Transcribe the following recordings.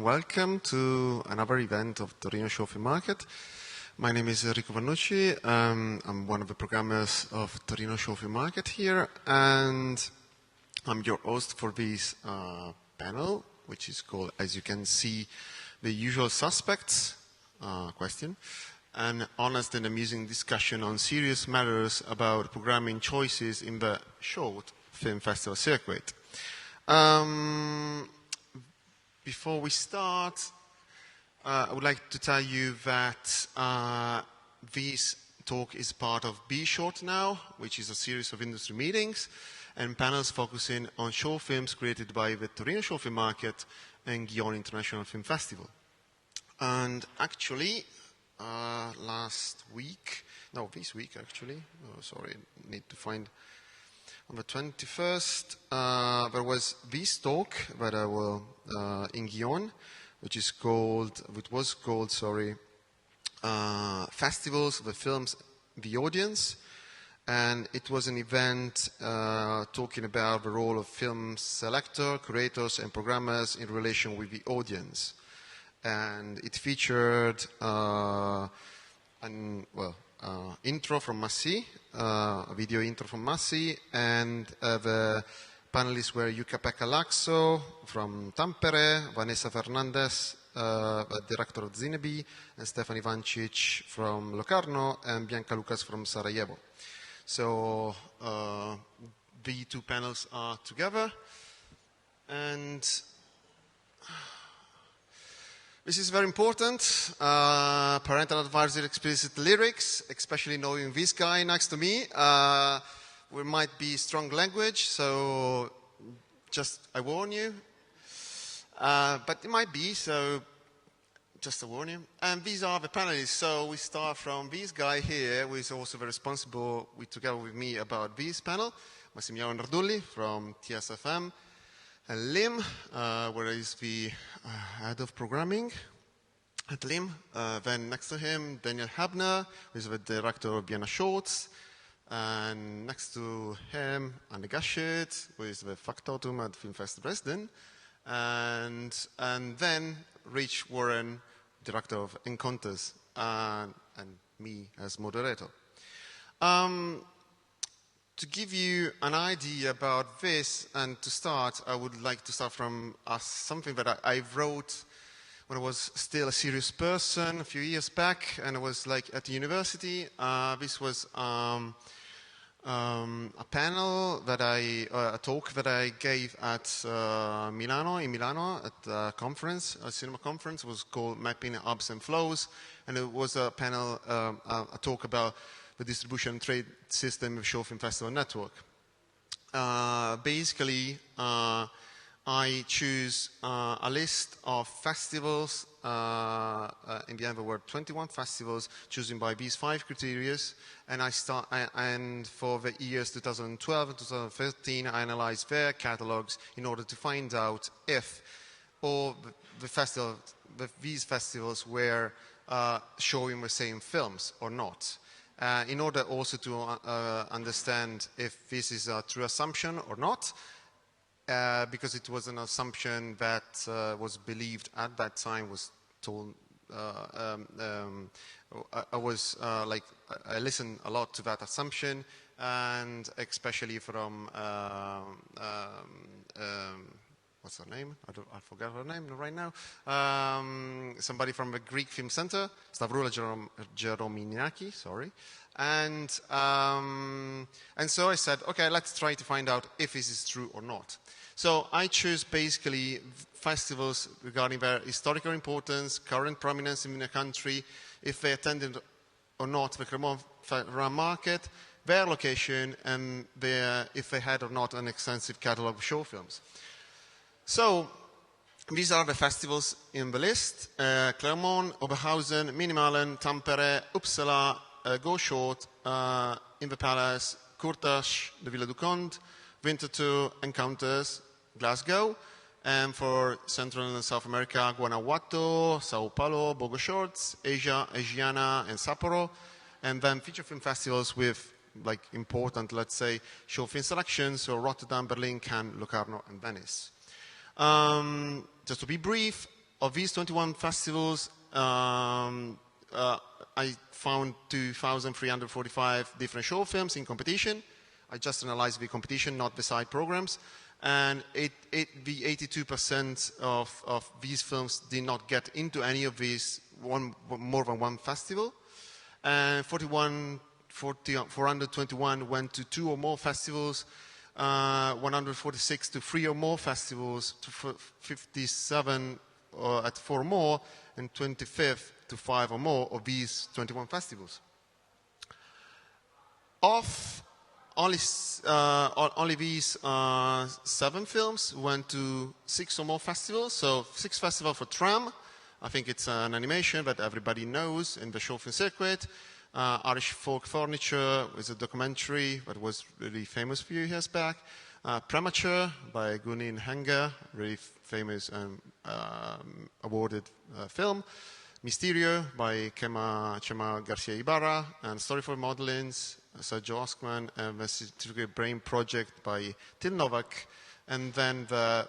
welcome to another event of Torino Show Film Market. My name is Enrico Vannucci. I'm one of the programmers of Torino Show Film Market here, and I'm your host for this panel, which is called, as you can see, The Usual Suspects question, an honest and amusing discussion on serious matters about programming choices in the short film festival circuit. Before we start, I would like to tell you that this talk is part of Be Short Now, which is a series of industry meetings and panels focusing on short films created by the Torino Show Film Market and Gijón International Film Festival. And actually, this week actually, need to find, on the 21st, there was this talk that I will, in Gijón, which was called, Festivals, the Films, the Audience. And it was an event talking about the role of film selector, curators, and programmers in relation with the audience. And it featured intro from Massi, a video intro from Massi, and the panelists were Jukka-Pekka Laakso from Tampere, Vanessa Fernandez, the director of Zinebi, and Stefan Ivancic from Locarno, and Bianca Lucas from Sarajevo. So the two panels are together, and this is very important. Parental advisory, explicit lyrics, especially knowing this guy next to me. We might be strong language, so just I warn you. But it might be, so just to warn you. And these are the panelists. So we start from this guy here, who is also very responsible together with me about this panel, Massimiliano Nardulli from TSFM. And Lim, where is the head of programming at Lim. Then next to him, Daniel Hadenius-Ebner, who is the director of Vienna Shorts. And next to him, Gaschütz, who is the factotum at Filmfest Dresden. And then Rich Warren, director of Encounters, and me as moderator. To give you an idea about this, and to start, I would like to start from something that I wrote when I was still a serious person a few years back, and I was like at the university. This was a panel a talk that I gave at Milano, at a conference, a cinema conference. It was called Mapping Hubs and Flows, and it was a panel, a talk about the distribution and trade system of Show Film Festival Network. Basically, I choose a list of festivals. In the end, there were 21 festivals chosen by these 5 criteria. And for the years 2012 and 2013, I analyzed their catalogs in order to find out if all these festivals were showing the same films or not. In order also to understand if this is a true assumption or not, because it was an assumption that was believed at that time, was told. I listened a lot to that assumption, and especially from what's her name? I forgot her name right now. Somebody from the Greek Film Center, Stavroula Gerominaki, sorry. And so I said, okay, let's try to find out if this is true or not. So I choose basically festivals regarding their historical importance, current prominence in the country, if they attended or not the Cremona market, their location, and if they had or not an extensive catalog of show films. So these are the festivals in the list: Clermont, Oberhausen, Minimalen, Tampere, Uppsala, Go Short, In the Palace, Courtage, the Villa du Conde, Winterthur, Encounters, Glasgow, and for Central and South America, Guanajuato, Sao Paulo, Bogo Shorts, Asia, Asiana, and Sapporo, and then feature film festivals with important, let's say, show film selections, so Rotterdam, Berlin, Cannes, Locarno, and Venice. Just to be brief, of these 21 festivals, I found 2,345 different short films in competition. I just analyzed the competition, not the side programs. And the 82% of these films did not get into any of these more than one festival. And 421 went to 2 or more festivals, 146 to 3 or more festivals, to 57 at 4 or more, and 25th to 5 or more of these 21 festivals. Of only these 7 films went to 6 or more festivals. So 6 festivals for Tram. I think it's an animation that everybody knows in the short film circuit. Irish Folk Furniture is a documentary that was really famous a few years back. Premature by Gunin Henger, really famous and awarded film. Mysterio by Chema Garcia Ibarra, and Story for Modelings, Sergio Oskman, and the Certificate Brain Project by Til Novak. And then the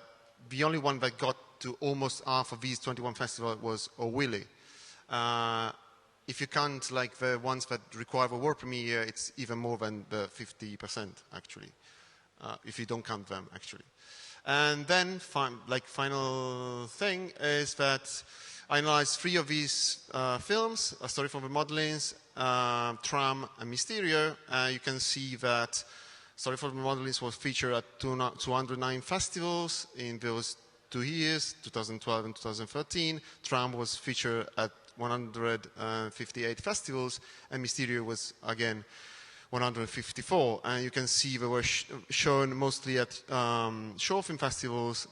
only one that got to almost half of these 21 festivals was O Willy. If you count like the ones that require a world premiere, it's even more than the 50% actually, if you don't count them actually. And then final thing is that I analyzed 3 of these films, A Story from the Modelings, Tram, and Mysterio. You can see that Story for the Modelings was featured at 209 festivals in those 2 years, 2012 and 2013. Tram was featured at 158 festivals, and Mysterio was, again, 154. And you can see they were shown mostly at short film festivals,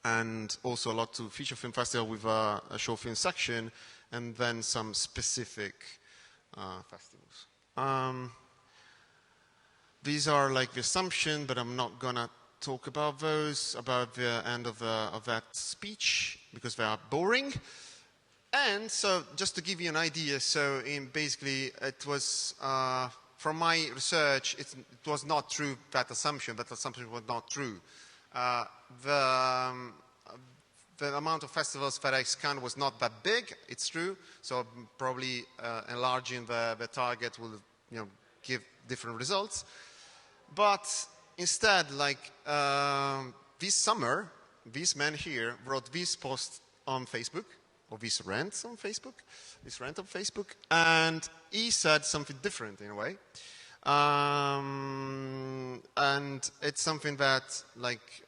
and also a lot to feature film festival with a short film section, and then some specific festivals. These are like the assumption, but I'm not gonna talk about those, about the end of that speech, because they are boring. And so, just to give you an idea, so basically it was, from my research, it was not true, that assumption was not true. The amount of festivals that I scanned was not that big, it's true, so probably enlarging the target will give different results. But instead, like this summer, this man here wrote this post on Facebook, or this rant on Facebook, and he said something different in a way. And it's something that, like,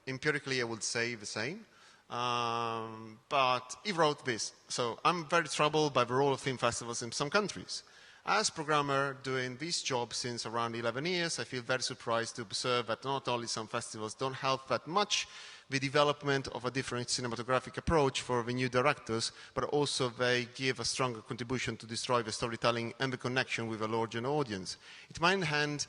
empirically I would say the same. But he wrote this. So I'm very troubled by the role of film festivals in some countries. As programmer doing this job since around 11 years, I feel very surprised to observe that not only some festivals don't help that much the development of a different cinematographic approach for the new directors, but also they give a stronger contribution to destroy the storytelling and the connection with a larger audience. It might hand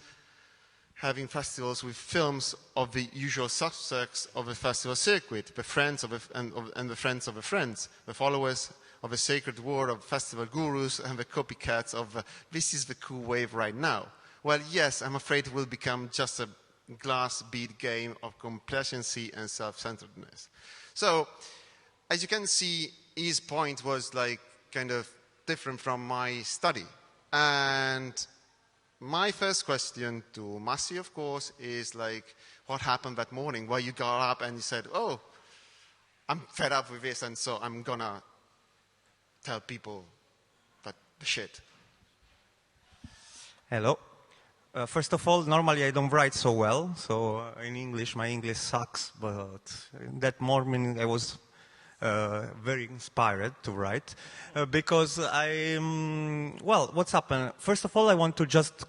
having festivals with films of the usual suspects of the festival circuit, the friends of and the friends of the friends, the followers of the sacred word of festival gurus, and the copycats of this is the cool wave right now. Well, yes, I'm afraid it will become just a glass bead game of complacency and self-centredness. So, as you can see, his point was like kind of different from my study. And my first question to Massi, of course, is like, what happened that morning? Why you got up and you said, oh, I'm fed up with this, and so I'm gonna tell people that the shit. Hello. First of all, normally I don't write so well, so in English, my English sucks, but that morning I was very inspired to write, because well, what's happened? First of all, I want to just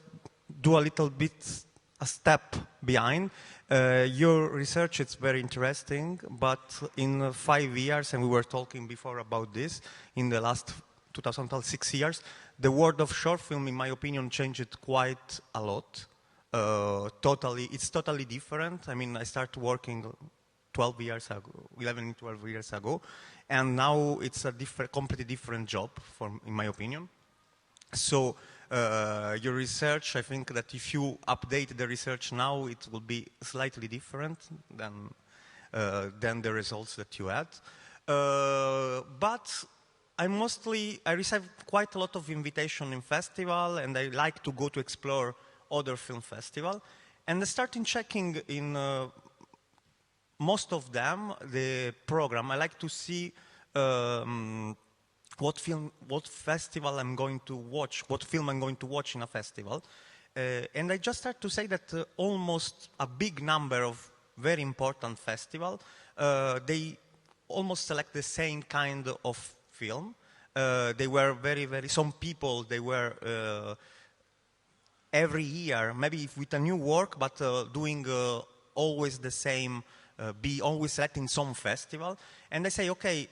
do a little bit, a step behind. Your research, it's very interesting, but in 5 years, and we were talking before about this, in the last 2006 years, the world of short film, in my opinion, changed quite a lot. It's totally different. I mean, I started working 12 years ago, 11, 12 years ago, and now it's a completely different job, in my opinion. So your research, I think that if you update the research now, it will be slightly different than the results that you had. But I receive quite a lot of invitation in festival, and I like to go to explore other film festival. And I started checking in most of them the program. I like to see what festival I'm going to watch, what film I'm going to watch in a festival. And I just start to say that almost a big number of very important festival, they almost select the same kind of film. They were some people, they were every year, maybe with a new work, but doing always the same, be always selecting some festival. And I say, okay,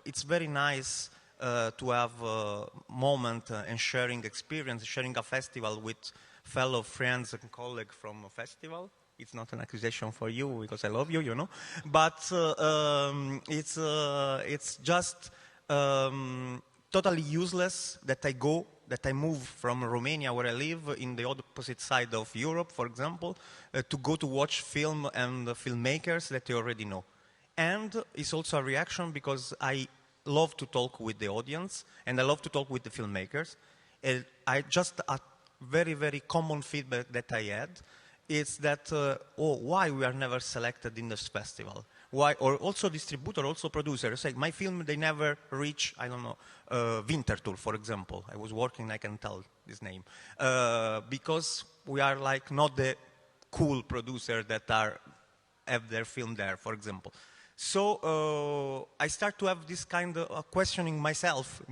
it's very nice to have a moment and sharing experience, sharing a festival with fellow friends and colleagues from a festival. It's not an accusation for you because I love you, you know. But it's just totally useless that I move from Romania, where I live, in the opposite side of Europe, for example, to go to watch film and filmmakers that you already know. And it's also a reaction because I love to talk with the audience and I love to talk with the filmmakers. And a very, very common feedback that I had is that, why we are never selected in this festival? Why? Or also distributor, also producer. Say, my film, they never reach, I don't know, Winterthur, for example. I was working, I can tell this name. Because we are like not the cool producer that have their film there, for example. So I start to have this kind of questioning myself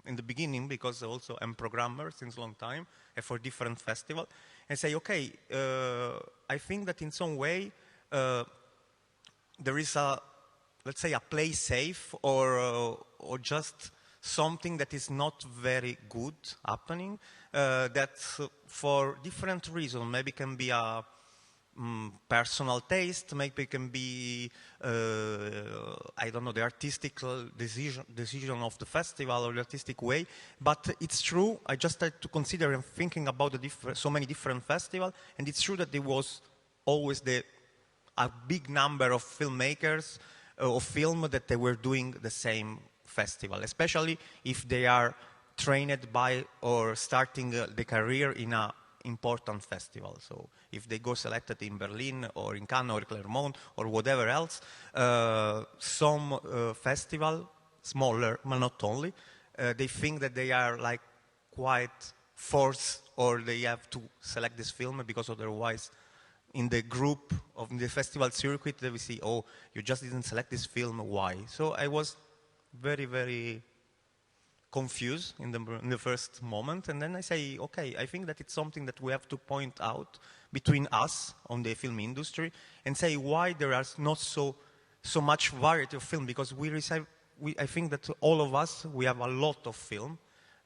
in the beginning, because also I'm programmer since a long time for different festivals, and say, okay, I think that in some way there is let's say, a play safe or just something that is not very good happening, that for different reasons, maybe can be a personal taste, maybe it can be, I don't know, the artistic decision of the festival or the artistic way. But it's true, I just started to consider and thinking about so many different festivals, and it's true that there was always a big number of filmmakers of film that they were doing the same festival, especially if they are trained by or starting the career in a important festival. So if they go selected in Berlin or in Cannes or Clermont or whatever else, some festival, smaller, but not only, they think that they are like quite forced, or they have to select this film because otherwise in the group of the festival circuit they will see, oh, you just didn't select this film, why? So I was very, very confused in the first moment, and then I say, okay, I think that it's something that we have to point out between us on the film industry and say why there are not so much variety of film, because I think that all of us, we have a lot of film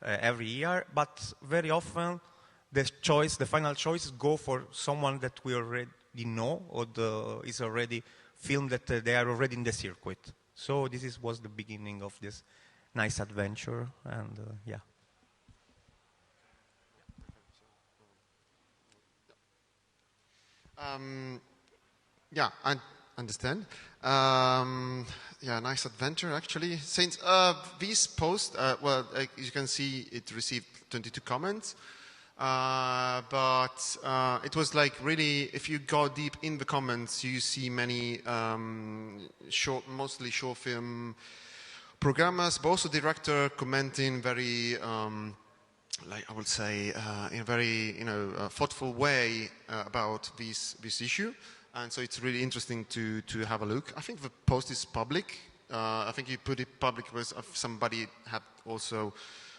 every year, but very often the final choice go for someone that we already know, or is already film that they are already in the circuit. So this was the beginning of this nice adventure, and yeah. Yeah, I understand. Yeah, nice adventure actually. Since this post, well, as you can see, it received 22 comments, but it was like really, if you go deep in the comments, you see many mostly short film programmers, but also director commenting very, like I would say, in a very thoughtful way about this issue, and so it's really interesting to have a look. I think the post is public. I think you put it public because somebody had also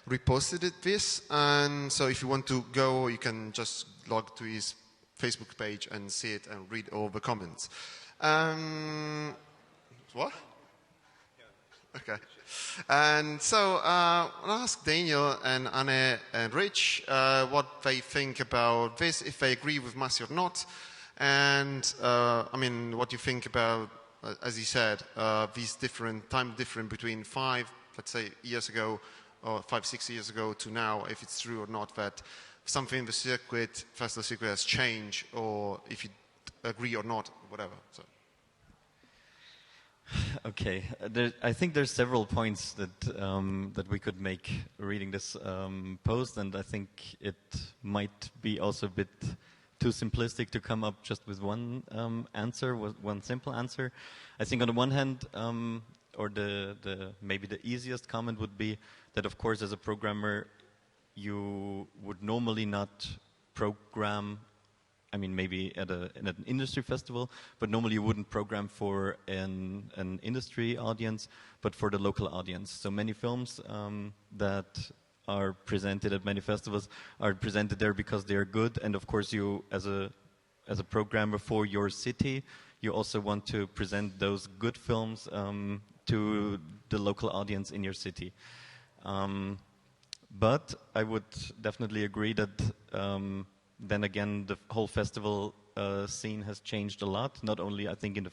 reposted this, and so if you want to go, you can just log to his Facebook page and see it and read all the comments. What? Okay. And so I'll ask Daniel and Anne and Rich what they think about this, if they agree with Massi or not, and I mean, what you think about, as he said, these time different between 5, let's say, years ago, or 5-6 years ago to now, if it's true or not that something in the festival circuit has changed, or if you agree or not, whatever. So. Okay, I think there's several points that that we could make reading this post, and I think it might be also a bit too simplistic to come up just with one answer, one simple answer. I think on the one hand, or maybe the easiest comment would be that, of course, as a programmer, you would normally not program. I mean, maybe at an industry festival, but normally you wouldn't program for an industry audience, but for the local audience. So many films that are presented at many festivals are presented there because they are good, and of course you, as a programmer for your city, you also want to present those good films to the local audience in your city. But I would definitely agree that then again, the whole festival scene has changed a lot. Not only, I think, in the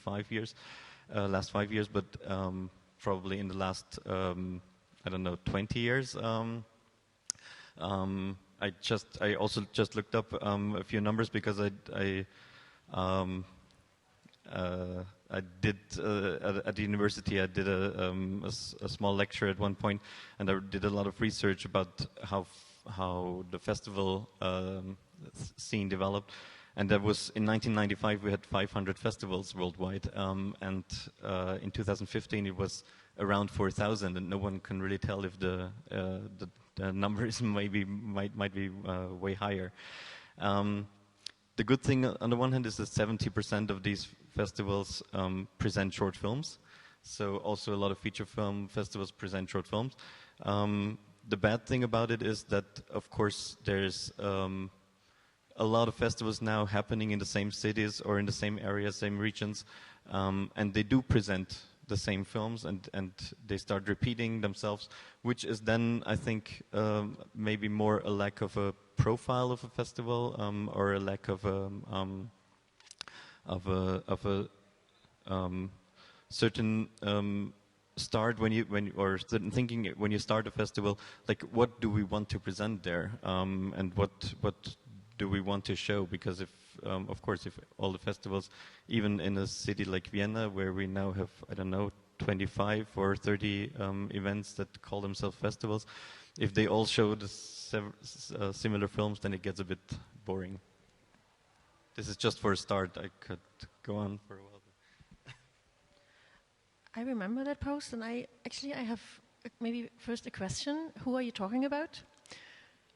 last 5 years, but probably in the last, I don't know, 20 years. I also just looked up a few numbers because I did at the university. I did a small lecture at one point, and I did a lot of research about how the festival scene developed, and that was in 1995 we had 500 festivals worldwide, and in 2015 it was around 4,000, and no one can really tell if the numbers might be way higher. The good thing on the one hand is that 70% of these festivals present short films, so also a lot of feature film festivals present short films. The bad thing about it is that, of course, there's a lot of festivals now happening in the same cities or in the same areas, same regions, and they do present the same films, and they start repeating themselves, which is then, I think, maybe more a lack of a profile of a festival, or a lack of a certain start or certain thinking when you start a festival, like what do we want to present there, and what do we want to show? Because if, of course, if all the festivals, even in a city like Vienna, where we now have, I don't know, 25 or 30 events that call themselves festivals, if they all show the similar films, then it gets a bit boring. This is just for a start. I could go on for a while. I remember that post, and I have maybe first a question. Who are you talking about?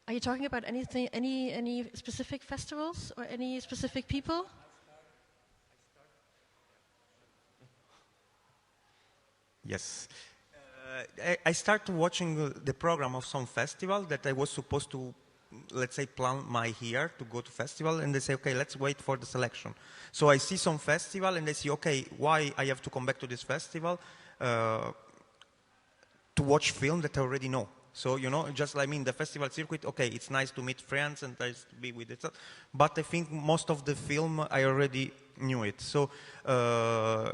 Are you talking about anything, any specific festivals or any specific people? Yes. I started watching the program of some festival that I was supposed to, let's say, plan my year to go to festival, and they say, okay, let's wait for the selection. So I see some festival, and they say, okay, why I have to come back to this festival to watch film that I already know. So, you know, just like the festival circuit, okay, it's nice to meet friends and nice to be with it, but I think most of the film I already knew it. So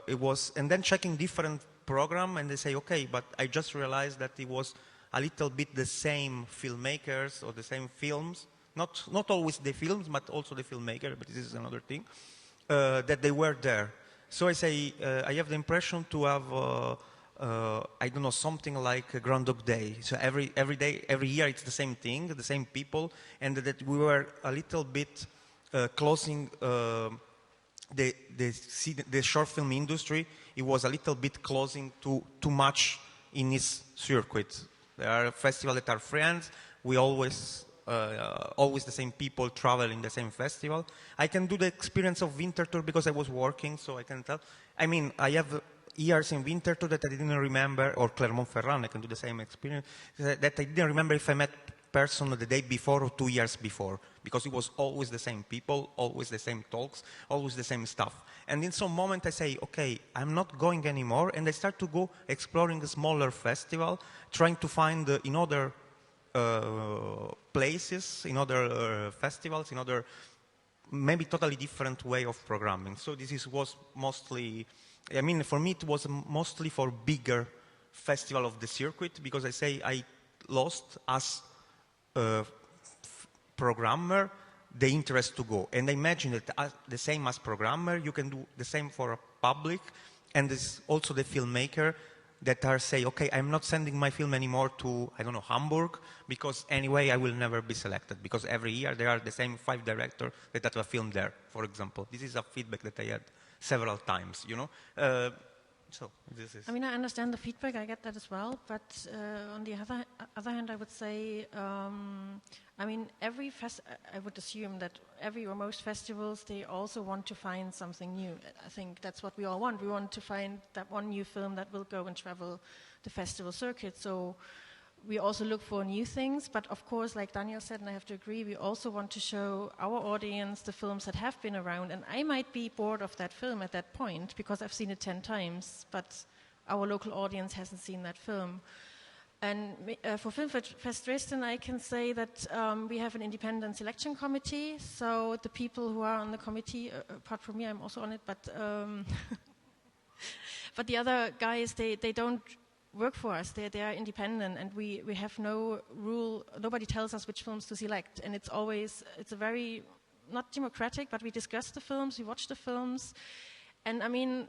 it was, and then checking different program, and they say, okay, but I just realized that it was a little bit the same filmmakers or the same films, not always the films, but also the filmmaker, but this is another thing, that they were there. So I say, I have the impression to have, I don't know, something like a Groundhog Day. So every day, every year, it's the same thing, the same people, and that we were a little bit closing the short film industry. It was a little bit closing too much in its circuit. There are festivals that are friends. We always the same people travel in the same festival. I can do the experience of Winterthur because I was working, so I can tell. I mean, I have years in Winterthur that I didn't remember, or Clermont-Ferrand, I can do the same experience, that I didn't remember if I met person the day before or 2 years before, because it was always the same people, always the same talks, always the same stuff. And in some moment I say, okay, I'm not going anymore, and I start to go exploring a smaller festival, trying to find in other places, in other festivals, in other maybe totally different way of programming. So this was mostly, I mean, for me it was mostly for bigger festival of the circuit, because I say I lost as programmer the interest to go. And I imagine that the same as programmer, you can do the same for a public, and there's also the filmmaker that are say, okay, I'm not sending my film anymore to, I don't know, Hamburg, because anyway I will never be selected, because every year there are the same 5 directors that have a film there, for example. This is a feedback that I had several times, you know. So this is... I mean, I understand the feedback, I get that as well, but on the other hand, I would say, I mean, I would assume that every or most festivals, they also want to find something new. I think that's what we all want. We want to find that one new film that will go and travel the festival circuit. So we also look for new things, but of course, like Daniel said, and I have to agree, we also want to show our audience the films that have been around, and I might be bored of that film at that point because I've seen it 10 times, but our local audience hasn't seen that film. And for Filmfest Dresden, I can say that we have an independent selection committee, so the people who are on the committee, apart from me, I'm also on it, but but the other guys, they don't work for us. They are independent, and we have no rule. Nobody tells us which films to select, and it's a very, not democratic, but we discuss the films, we watch the films, and I mean,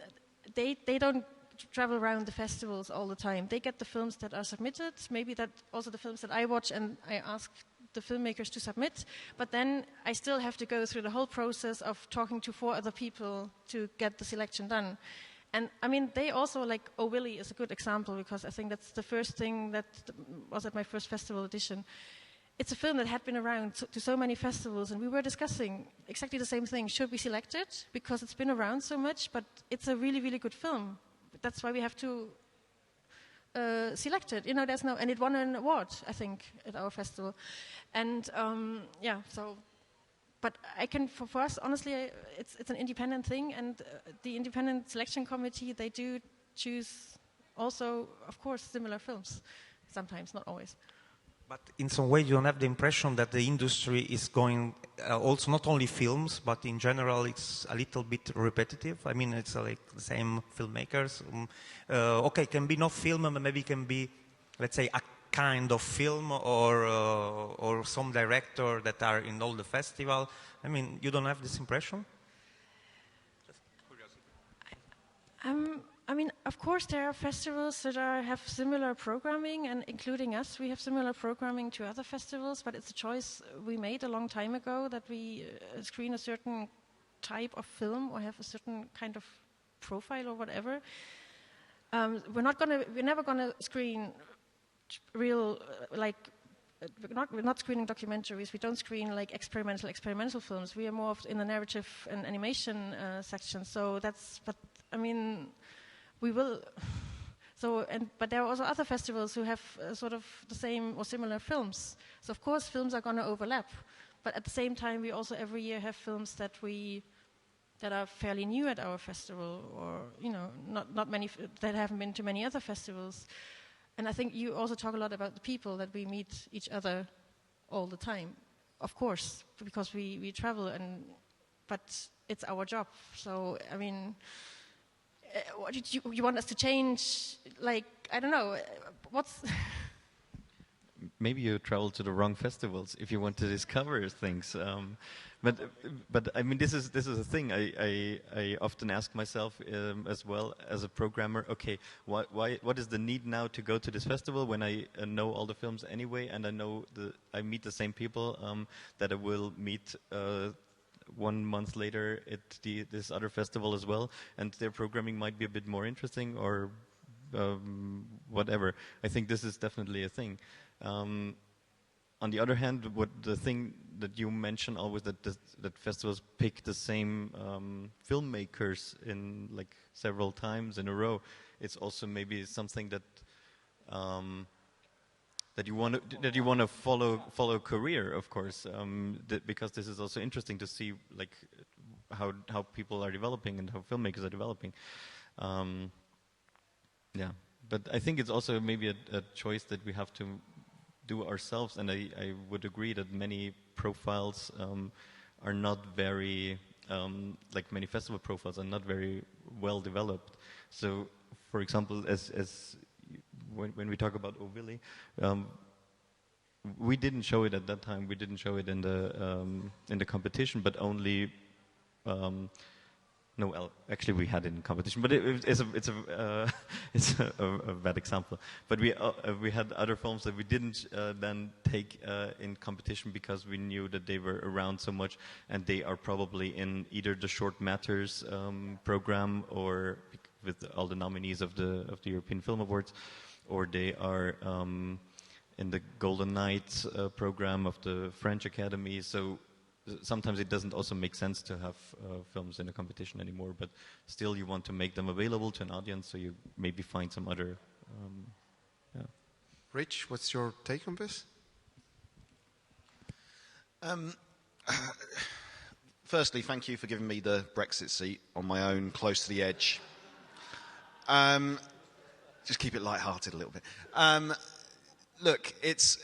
they don't travel around the festivals all the time. They get the films that are submitted, maybe that also the films that I watch, and I ask the filmmakers to submit, but then I still have to go through the whole process of talking to 4 other people to get the selection done. And I mean, they also, like, Oh Willie is a good example, because I think that's the first thing that was at my first festival edition. It's a film that had been around to so many festivals, and we were discussing exactly the same thing. Should we select it? Because it's been around so much, but it's a really, really good film. That's why we have to select it. You know, and it won an award, I think, at our festival. And yeah, so... But I can, for us, honestly, it's an independent thing, and the independent selection committee, they do choose also, of course, similar films. Sometimes, not always. But in some way, you don't have the impression that the industry is going, also not only films, but in general, it's a little bit repetitive. I mean, it's like the same filmmakers. Okay, can be no film, but maybe can be, let's say, a kind of film or some director that are in all the festival. I mean, you don't have this impression? I mean, of course, there are festivals that have similar programming, and including us, we have similar programming to other festivals, but it's a choice we made a long time ago that we screen a certain type of film or have a certain kind of profile or whatever. We're never gonna screen real, we're not screening documentaries. We don't screen like experimental films. We are more in the narrative and animation section. So but I mean, we will. But there are also other festivals who have sort of the same or similar films. So of course, films are going to overlap. But at the same time, we also every year have films that are fairly new at our festival, or not many that haven't been to many other festivals. And I think you also talk a lot about the people, that we meet each other all the time, of course, because we travel, but it's our job. So, I mean, what did you want us to change? Like, I don't know, what's... Maybe you travel to the wrong festivals if you want to discover things. But I mean, this is a thing I often ask myself as well as a programmer. Okay, what is the need now to go to this festival when I know all the films anyway, and I meet the same people that I will meet 1 month later at this other festival as well, and their programming might be a bit more interesting or whatever. I think this is definitely a thing. On the other hand, the thing that you mention always, that festivals pick the same filmmakers in like several times in a row, it's also maybe something that that you want to follow career, of course, because this is also interesting to see like how people are developing and how filmmakers are developing. Yeah, but I think it's also maybe a choice that we have to do ourselves, and I would agree that many profiles are not very, like many festival profiles are not very well developed. So, for example, as when we talk about Oh Willie, we didn't show it at that time. We didn't show it in the competition, but only No, actually we had it in competition, but it's a bad example. But we had other films that we didn't then take in competition because we knew that they were around so much, and they are probably in either the Short Matters program, or with all the nominees of the European Film Awards, or they are in the Golden Knight program of the French Academy. So sometimes it doesn't also make sense to have films in a competition anymore, but still you want to make them available to an audience, so you maybe find some other... Rich, what's your take on this? Firstly, thank you for giving me the Brexit seat on my own, close to the edge. Just keep it light-hearted a little bit. Look, it's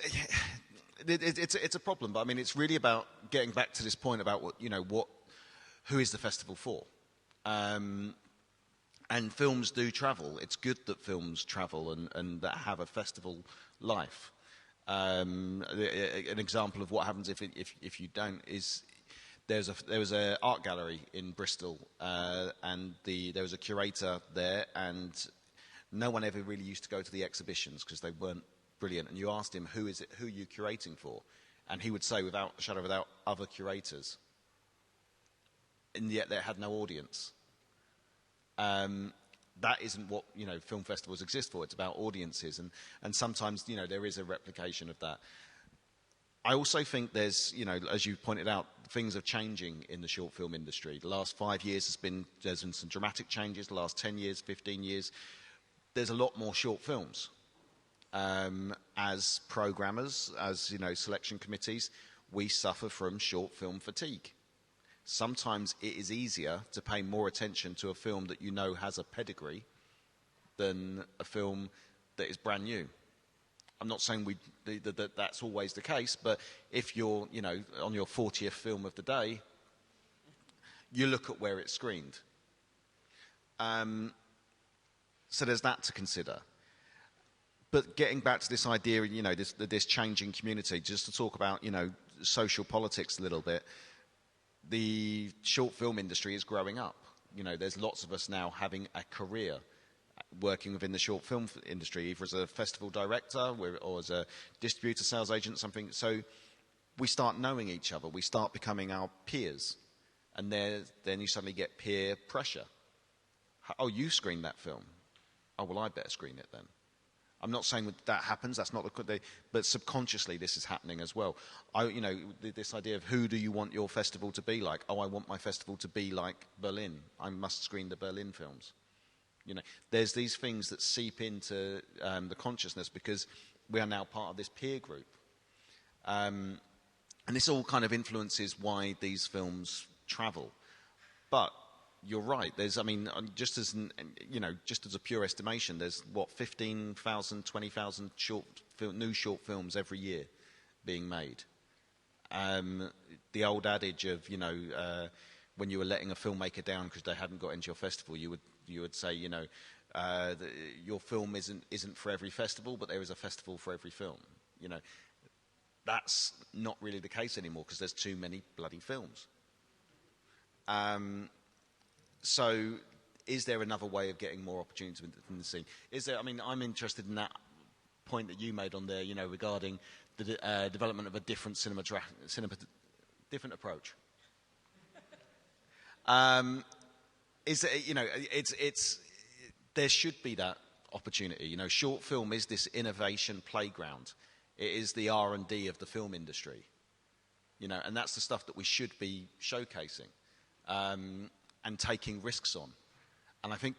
a problem, but I mean, it's really about getting back to this point about who is the festival for? And films do travel. It's good that films travel and that have a festival life. An example of what happens if you don't is there was an art gallery in Bristol, and there was a curator there, and no one ever really used to go to the exhibitions because they weren't brilliant. And you asked him, who are you curating for? And he would say, without a shadow of a doubt, other curators. And yet they had no audience. That isn't what film festivals exist for. It's about audiences, and sometimes there is a replication of that. I also think there's as you pointed out, things are changing in the short film industry. The last 5 years there's been some dramatic changes. The last 10 years, 15 years, there's a lot more short films. As programmers, as selection committees, we suffer from short film fatigue. Sometimes it is easier to pay more attention to a film that has a pedigree than a film that is brand new. I'm not saying that's always the case, but if you're on your 40th film of the day, you look at where it's screened. So there's that to consider. But getting back to this idea, this changing community, just to talk about, social politics a little bit, the short film industry is growing up. There's lots of us now having a career working within the short film industry, either as a festival director or as a distributor, sales agent, something. So we start knowing each other. We start becoming our peers. And then you suddenly get peer pressure. Oh, you screened that film. Oh, well, I better screen it then. I'm not saying that happens. That's not but subconsciously this is happening as well. This idea of who do you want your festival to be like? Oh, I want my festival to be like Berlin. I must screen the Berlin films. There's these things that seep into the consciousness because we are now part of this peer group, and this all kind of influences why these films travel. But you're right. Just as a pure estimation, there's 15,000, 20,000 new short films every year being made. The old adage of when you were letting a filmmaker down because they hadn't got into your festival, you would say your film isn't for every festival, but there is a festival for every film. That's not really the case anymore because there's too many bloody films. So is there another way of getting more opportunities within the scene? I'm interested in that point that you made on there, regarding the development of a different different approach. There should be that opportunity. Short film is this innovation playground. It is the R&D of the film industry. And that's the stuff that we should be showcasing. And taking risks on. And I think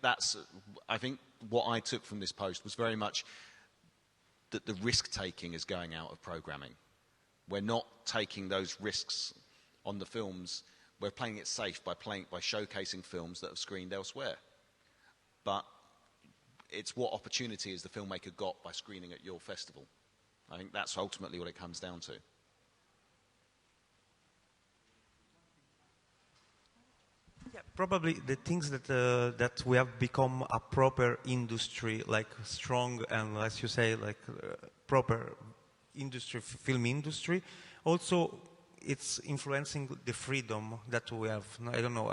what I took from this post was very much that the risk-taking is going out of programming. We're not taking those risks on the films. We're playing it safe by showcasing films that have screened elsewhere. But it's what opportunity has the filmmaker got by screening at your festival. I think that's ultimately what it comes down to. Yeah, probably the things that we have become a proper industry, like strong and, as you say, like proper industry, film industry. Also, it's influencing the freedom that we have. I don't know.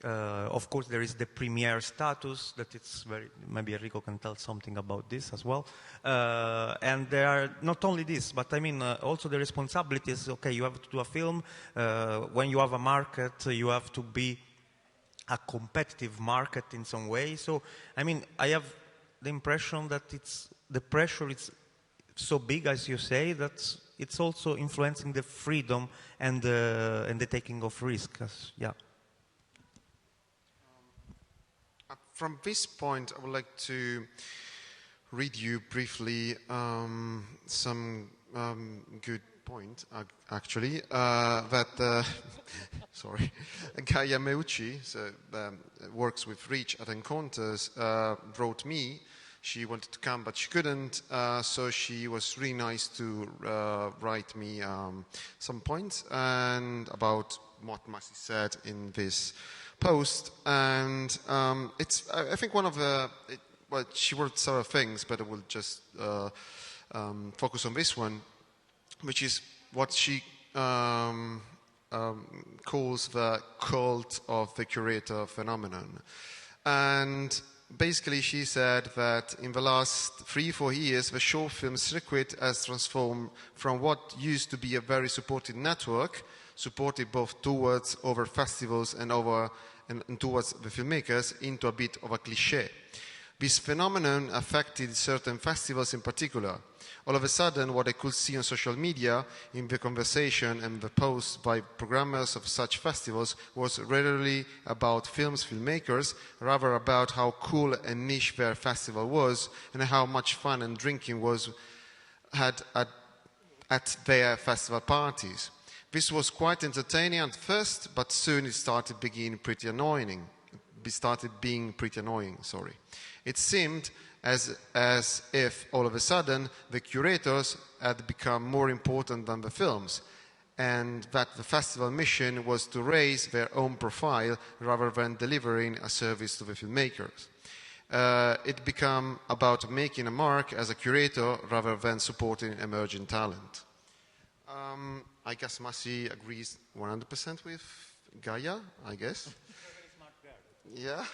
Of course, there is the premiere status that it's very, maybe Enrico can tell something about this as well. And there are not only this, but I mean, also the responsibilities, okay, you have to do a film. When you have a market, you have to be a competitive market in some way. So, I mean, I have the impression that the pressure is so big, as you say, that it's also influencing the freedom and the taking of risk. Yeah. From this point, I would like to read you briefly some good point, actually, that, sorry, Gaia Meucci, works with Reach at Encounters, wrote me. She wanted to come, but she couldn't, so she was really nice to write me some points and about what Massi said in this post. And it's, I think, one of the, well, she wrote several things, but I will just focus on this one, which is what she calls the cult of the curator phenomenon. And basically, she said that in the last 3-4 years, the short film circuit has transformed from what used to be a very supported network, supported both towards over festivals and towards the filmmakers, into a bit of a cliché. This phenomenon affected certain festivals in particular. All of a sudden, what I could see on social media, in the conversation and the posts by programmers of such festivals, was rarely about filmmakers, rather about how cool and niche their festival was and how much fun and drinking had at their festival parties. This was quite entertaining at first, but soon it started being pretty annoying. It seemed as if all of a sudden the curators had become more important than the films, and that the festival mission was to raise their own profile rather than delivering a service to the filmmakers. It became about making a mark as a curator rather than supporting emerging talent. I guess Massi agrees 100% with Gaia, I guess. Yeah,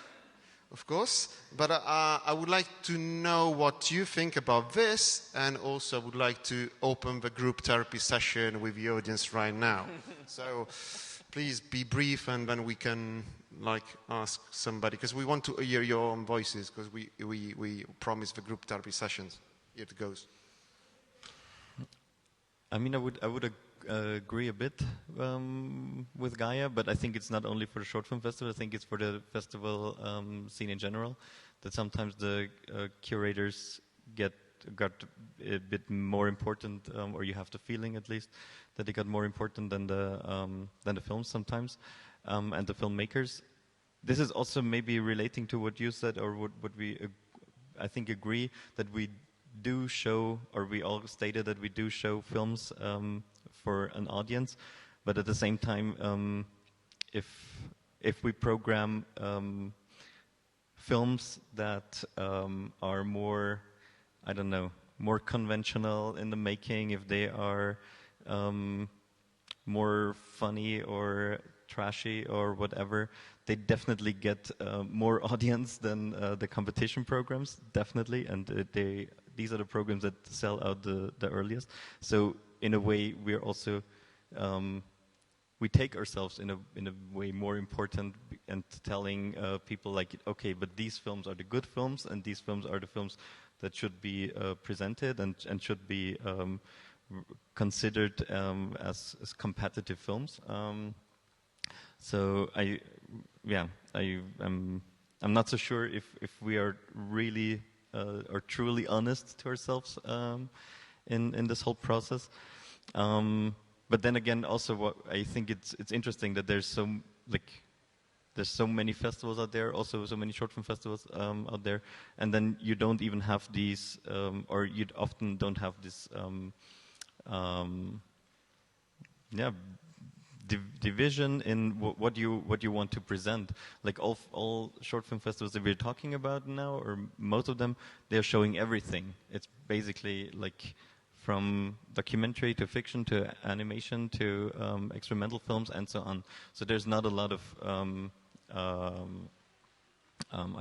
of course. But I would like to know what you think about this, and also would like to open the group therapy session with the audience right now. So please be brief, and then we can ask somebody, because we want to hear your own voices, because we promise the group therapy sessions. Here it goes. I mean, I would agree a bit with Gaia, but I think it's not only for the short film festival. I think it's for the festival scene in general, that sometimes the curators got a bit more important, or you have the feeling at least that they got more important than the films sometimes, and the filmmakers. This is also maybe relating to what you said, or what we I think agree, that we do show, or we all stated that we do show films for an audience, but at the same time, if we program films that are more, I don't know, more conventional in the making, if they are more funny or trashy or whatever, they definitely get more audience than the competition programs, definitely, and these are the programs that sell out the earliest. So in a way, we're also we take ourselves in a way more important, and telling people like, okay, but these films are the good films, and these films are the films that should be presented and should be considered as competitive films. So I'm not so sure if we are really or truly honest to ourselves in this whole process. But then again, also what I think it's interesting that there's so many festivals out there, also so many short film festivals out there, and then you don't even have these, or you often don't have this, division in what you want to present. Like all short film festivals that we're talking about now, or most of them, they're showing everything. It's basically like from documentary to fiction to animation to experimental films and so on. So there's not a lot of I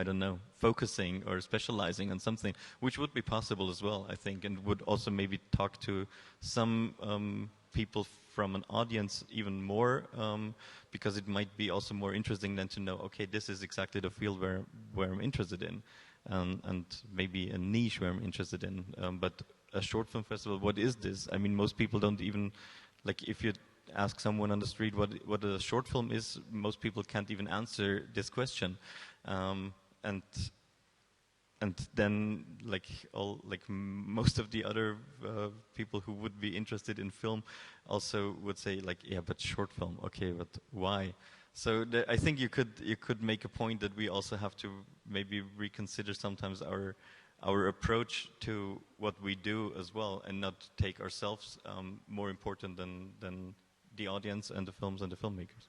don't know, focusing or specializing on something, which would be possible as well, I think, and would also maybe talk to some people from an audience even more, because it might be also more interesting than to know, okay, this is exactly the field where I'm interested in, and maybe a niche where I'm interested in. But a short film festival, what is this? I mean, most people don't even, like, if you ask someone on the street what a short film is, most people can't even answer this question. And then most of the other people who would be interested in film also would say, like, yeah, but short film, okay, but why? So I think you could make a point that we also have to maybe reconsider sometimes our approach to what we do as well, and not take ourselves more important than the audience and the films and the filmmakers.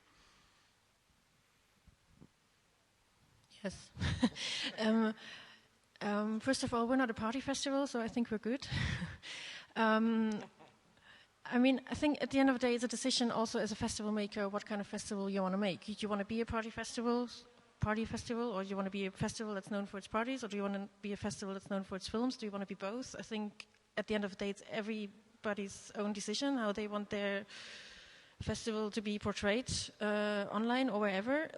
Yes. First of all, we're not a party festival, so I think we're good. I mean, I think at the end of the day, it's a decision also as a festival maker what kind of festival you want to make. Do you want to be a party festival, or do you want to be a festival that's known for its parties, or do you want to be a festival that's known for its films? Do you want to be both? I think at the end of the day, it's everybody's own decision how they want their festival to be portrayed online or wherever.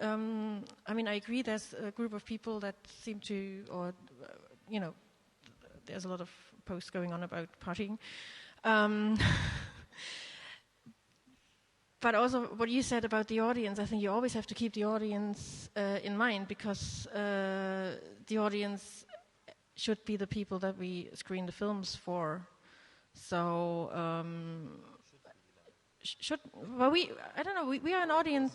I mean, I agree there's a group of people that seem to, or, there's a lot of posts going on about partying. But also what you said about the audience, I think you always have to keep the audience in mind, because the audience should be the people that we screen the films for. So, I don't know, we are an audience.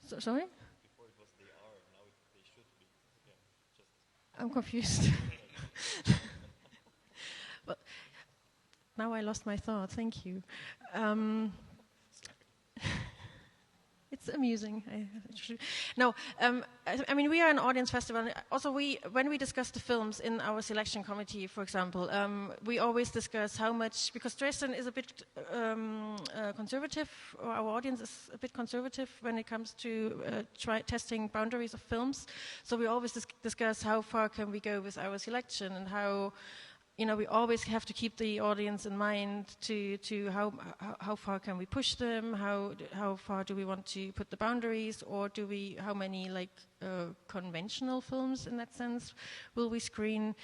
Sorry? Before it was they are, now they should be. Yeah, I'm confused. Well, now I lost my thought, thank you. It's amusing. I mean, we are an audience festival. Also, when we discuss the films in our selection committee, for example, we always discuss how much, because Dresden is a bit conservative, or our audience is a bit conservative when it comes to testing boundaries of films. So we always discuss how far can we go with our selection, and how, we always have to keep the audience in mind to how far can we push them, how far do we want to put the boundaries, or how many conventional films in that sense will we screen,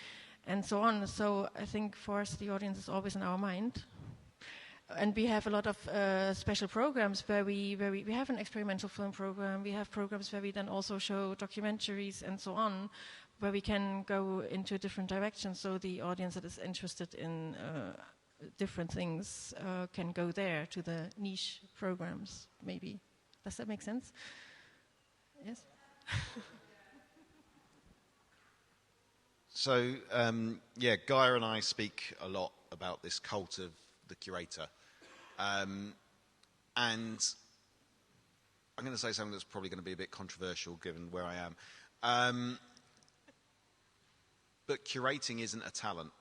and so on. So I think for us the audience is always in our mind. And we have a lot of special programs where we have an experimental film program, we have programs where we then also show documentaries and so on, where we can go into a different direction, so the audience that is interested in different things can go there to the niche programs, maybe. Does that make sense? Yes? So, Gaia and I speak a lot about this cult of the curator. And I'm going to say something that's probably going to be a bit controversial given where I am. But curating isn't a talent.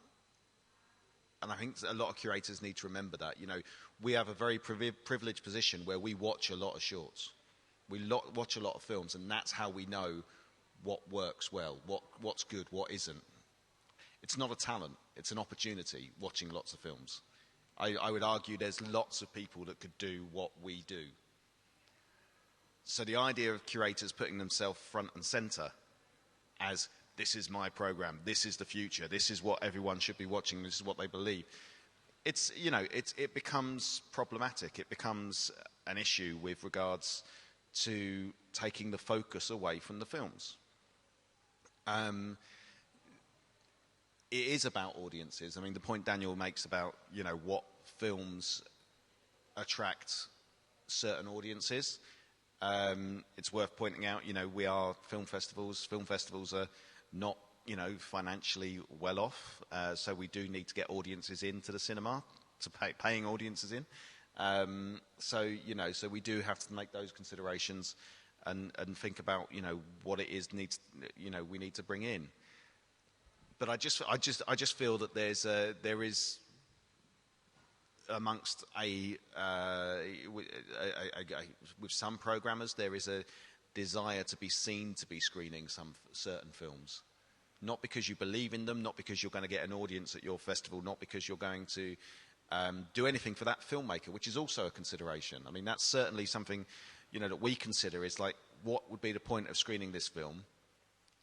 And I think a lot of curators need to remember that. We have a very privileged position where we watch a lot of shorts. We watch a lot of films, and that's how we know what works well, what's good, what isn't. It's not a talent, it's an opportunity, watching lots of films. I would argue there's lots of people that could do what we do. So the idea of curators putting themselves front and centre as, this is my program, this is the future, this is what everyone should be watching, this is what they believe, it becomes problematic. It becomes an issue with regards to taking the focus away from the films. It is about audiences. I mean, the point Daniel makes about, what films attract certain audiences. It's worth pointing out, we are film festivals. Film festivals are not, financially well off. So we do need to get audiences into the cinema, to paying audiences in. So we do have to make those considerations and think about, what it is we need to bring in. But I just feel that there is amongst with some programmers, there is desire to be seen to be screening some certain films. Not because you believe in them, not because you're going to get an audience at your festival, not because you're going to do anything for that filmmaker, which is also a consideration. I mean, that's certainly something, you know, that we consider is like, what would be the point of screening this film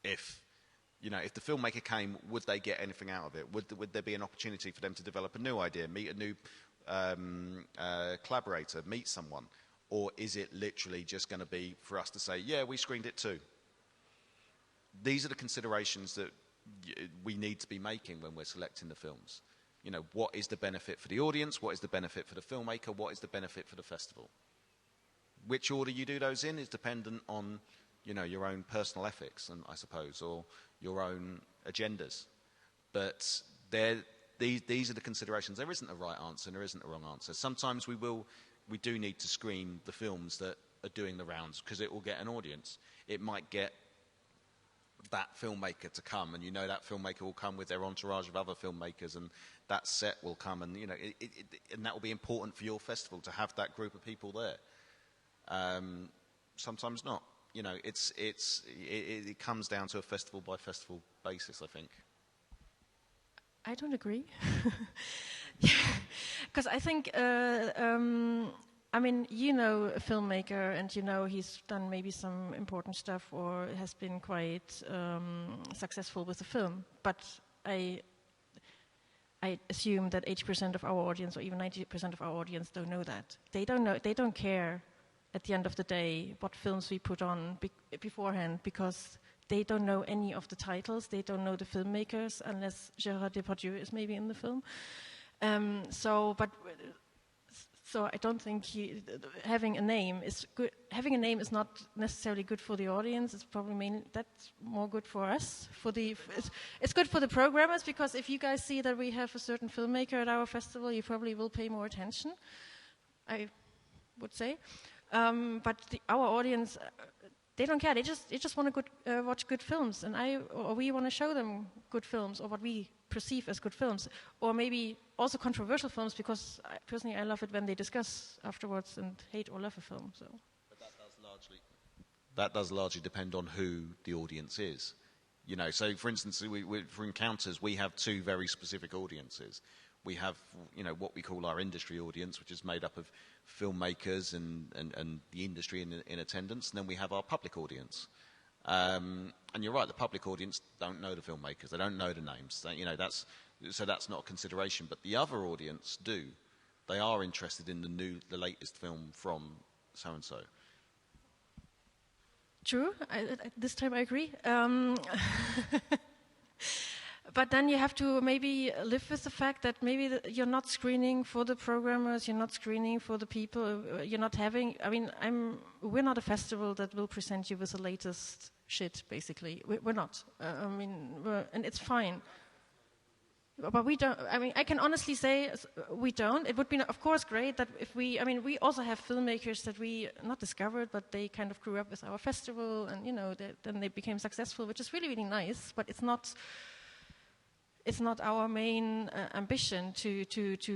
if, you know, if the filmmaker came, would they get anything out of it? Would there be an opportunity for them to develop a new idea, meet a new collaborator, meet someone? Or is it literally just going to be for us to say, yeah, we screened it too? These are the considerations that we need to be making when we're selecting the films. You know, what is the benefit for the audience? What is the benefit for the filmmaker? What is the benefit for the festival? Which order you do those in is dependent on, you know, your own personal ethics, and I suppose, or your own agendas. But these are the considerations. There isn't a right answer and there isn't a wrong answer. Sometimes we do need to screen the films that are doing the rounds because it will get an audience. It might get that filmmaker to come, and you know that filmmaker will come with their entourage of other filmmakers, and that set will come, and you know, and that will be important for your festival to have that group of people there. Sometimes not. You know, it comes down to a festival by festival basis, I think. I don't agree, because I think. I mean, you know a filmmaker, and you know he's done maybe some important stuff or has been quite successful with the film. But I assume that 80% of our audience, or even 90% of our audience, don't know that. They don't know. They don't care at the end of the day what films we put on beforehand, because they don't know any of the titles. They don't know the filmmakers unless Gérard Depardieu is maybe in the film. So I don't think having a name is good. Having a name is not necessarily good for the audience. It's probably that's more good for us. It's good for the programmers, because if you guys see that we have a certain filmmaker at our festival, you probably will pay more attention, I would say. But our audience, they don't care. They just want to watch good films, and we want to show them good films, or what we perceive as good films, or maybe also controversial films, because personally I love it when they discuss afterwards and hate or love a film. So, but that does largely depend on who the audience is. You know, so for instance, for Encounters, we have two very specific audiences. We have, you know, what we call our industry audience, which is made up of filmmakers and the industry in attendance, and then we have our public audience. And you're right, the public audience don't know the filmmakers, they don't know the names. You know, that's not a consideration. But the other audience do. They are interested in the latest film from so and so. True. This time I agree. But then you have to maybe live with the fact that maybe you're not screening for the programmers, you're not screening for the people, you're not having. I mean, we're not a festival that will present you with the latest shit. Basically, we're not. And it's fine. But we don't. I mean, I can honestly say we don't. It would be, of course, great that if we. I mean, we also have filmmakers that we not discovered, but they kind of grew up with our festival, and you know, then they became successful, which is really, really nice. But it's not. It's not our main ambition to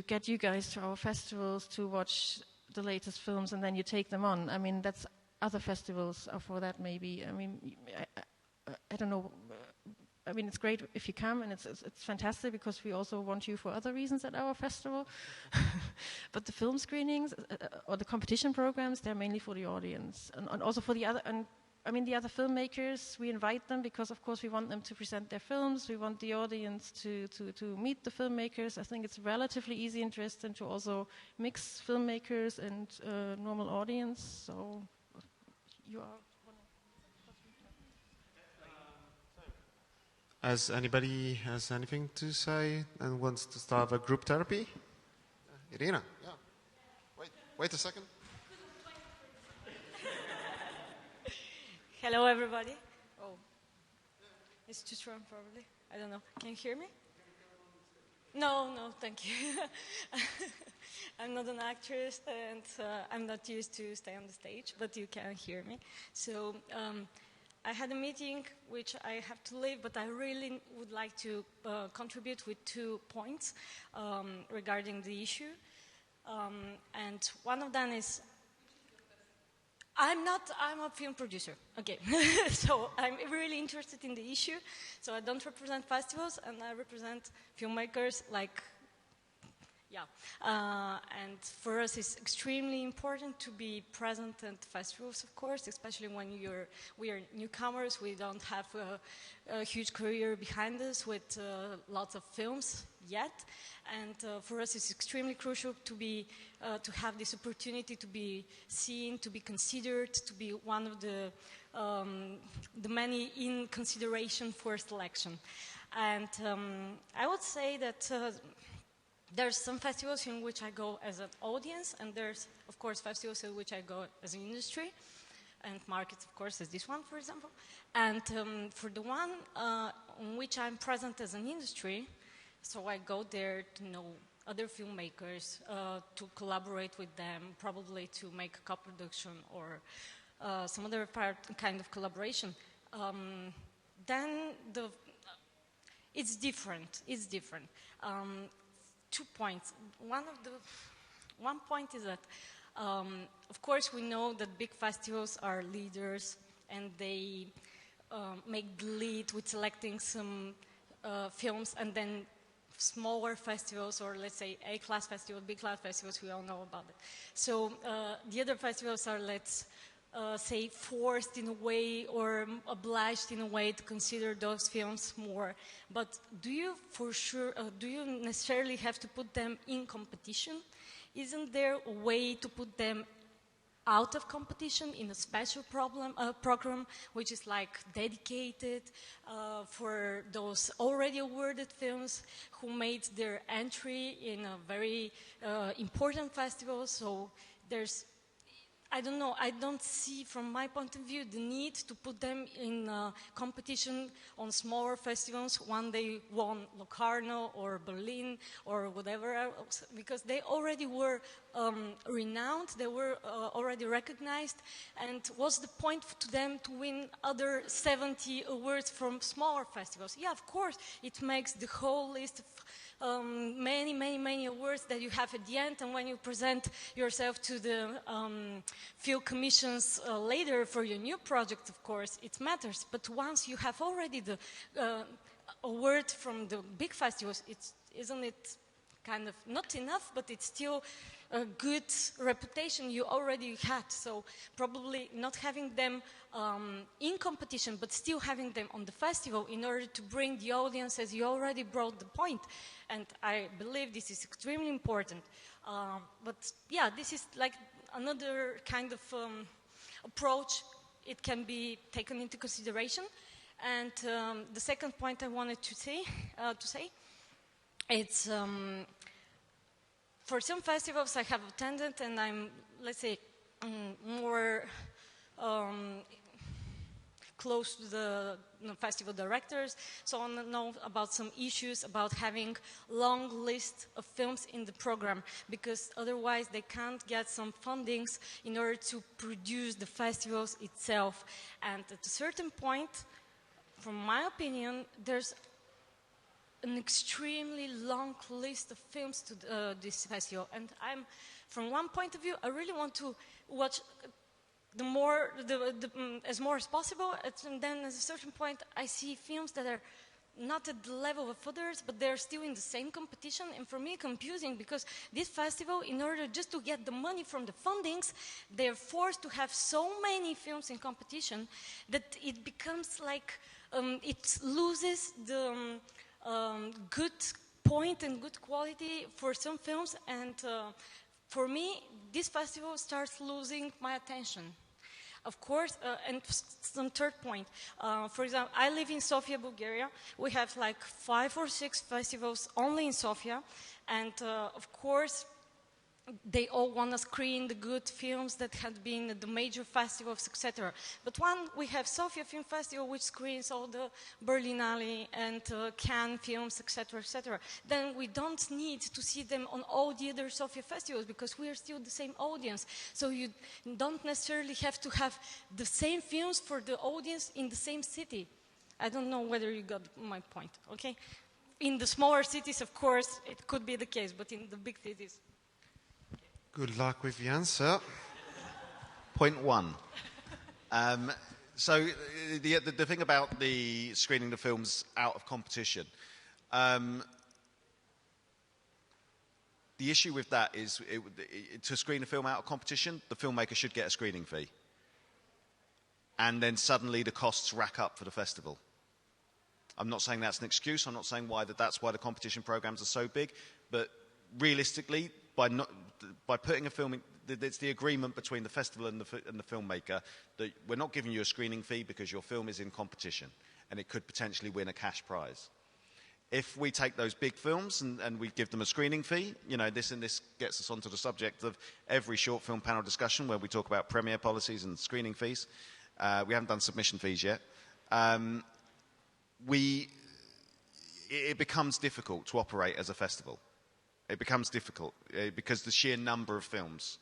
get you guys to our festivals to watch the latest films and then you take them on. I mean, that's other festivals are for that maybe. I mean, I don't know. I mean, it's great if you come, and it's fantastic because we also want you for other reasons at our festival. But the film screenings or the competition programs, they're mainly for the audience and also for the other. And I mean, the other filmmakers, we invite them because, of course, we want them to present their films. We want the audience to meet the filmmakers. I think it's relatively easy in Dresden to also mix filmmakers and normal audience. So you are. As anybody has anything to say and wants to start a group therapy? Irina, yeah. Wait a second. Hello, everybody. Oh, it's too strong, probably. I don't know. Can you hear me? No, thank you. I'm not an actress, and I'm not used to stay on the stage, but you can hear me. So I had a meeting which I have to leave, but I really would like to contribute with 2 points regarding the issue. And one of them is I'm a film producer, okay. So I'm really interested in the issue. So I don't represent festivals, and I represent filmmakers like, yeah. And for us, it's extremely important to be present at festivals, of course, especially when we are newcomers. We don't have a huge career behind us with lots of films yet. And for us, it's extremely crucial to have this opportunity to be seen, to be considered, to be one of the many in consideration for selection. And I would say that there's some festivals in which I go as an audience, and there's, of course, festivals in which I go as an industry, and markets, of course, as this one, for example. And for the one in which I'm present as an industry, so I go there to know other filmmakers, to collaborate with them, probably to make a co-production or some other kind of collaboration. Then it's different. It's different. 2 points. One point is that, of course, we know that big festivals are leaders, and they make the lead with selecting some films, and then smaller festivals, or let's say A-class festivals, B-class festivals, we all know about it. So the other festivals are, let's say, forced in a way or obliged in a way to consider those films more. But do you necessarily have to put them in competition? Isn't there a way to put them out of competition in a special program, which is like dedicated for those already awarded films who made their entry in a very important festival? So there's, I don't know, I don't see from my point of view the need to put them in competition on smaller festivals when they won Locarno or Berlin or whatever else, because they already were renowned, they were already recognized, and what's the point to them to win other 70 awards from smaller festivals? Yeah, of course, it makes the whole list of many awards that you have at the end, and when you present yourself to the film commissions later for your new project, of course, it matters. But once you have already the award from the big festivals, isn't it kind of not enough, but it's still a good reputation you already had. So probably not having them in competition, but still having them on the festival in order to bring the audience, as you already brought the point. And I believe this is extremely important. But yeah, this is like another kind of approach. It can be taken into consideration. And the second point I wanted to say, it's for some festivals I have attended, and I'm, let's say, more close to the festival directors, so I know about some issues about having long list of films in the program, because otherwise they can't get some fundings in order to produce the festivals itself. And at a certain point, from my opinion, there's an extremely long list of films to this festival, and I'm, from one point of view, I really want to watch as more as possible, and then at a certain point I see films that are not at the level of others, but they're still in the same competition, and for me confusing, because this festival, in order just to get the money from the fundings, they're forced to have so many films in competition that it becomes like it loses the good point and good quality for some films, and for me this festival starts losing my attention. Of course, and some third point, for example, I live in Sofia, Bulgaria. We have like 5 or 6 festivals only in Sofia, and of course they all want to screen the good films that had been at the major festivals, etc. But when we have Sofia Film Festival, which screens all the Berlinale and Cannes films, etc., etc., then we don't need to see them on all the other Sofia festivals, because we are still the same audience. So you don't necessarily have to have the same films for the audience in the same city. I don't know whether you got my point, okay? In the smaller cities, of course, it could be the case, but in the big cities... Good luck with the answer. Point one. So the thing about the screening the films out of competition, the issue with that is to screen a film out of competition, the filmmaker should get a screening fee. And then suddenly the costs rack up for the festival. I'm not saying that's an excuse. I'm not saying that's why the competition programs are so big. But realistically, by putting a film in, it's the agreement between the festival and the filmmaker that we're not giving you a screening fee because your film is in competition and it could potentially win a cash prize. If we take those big films and we give them a screening fee, this gets us onto the subject of every short film panel discussion where we talk about premiere policies and screening fees. We haven't done submission fees yet. It becomes difficult to operate as a festival. It becomes difficult because the sheer number of films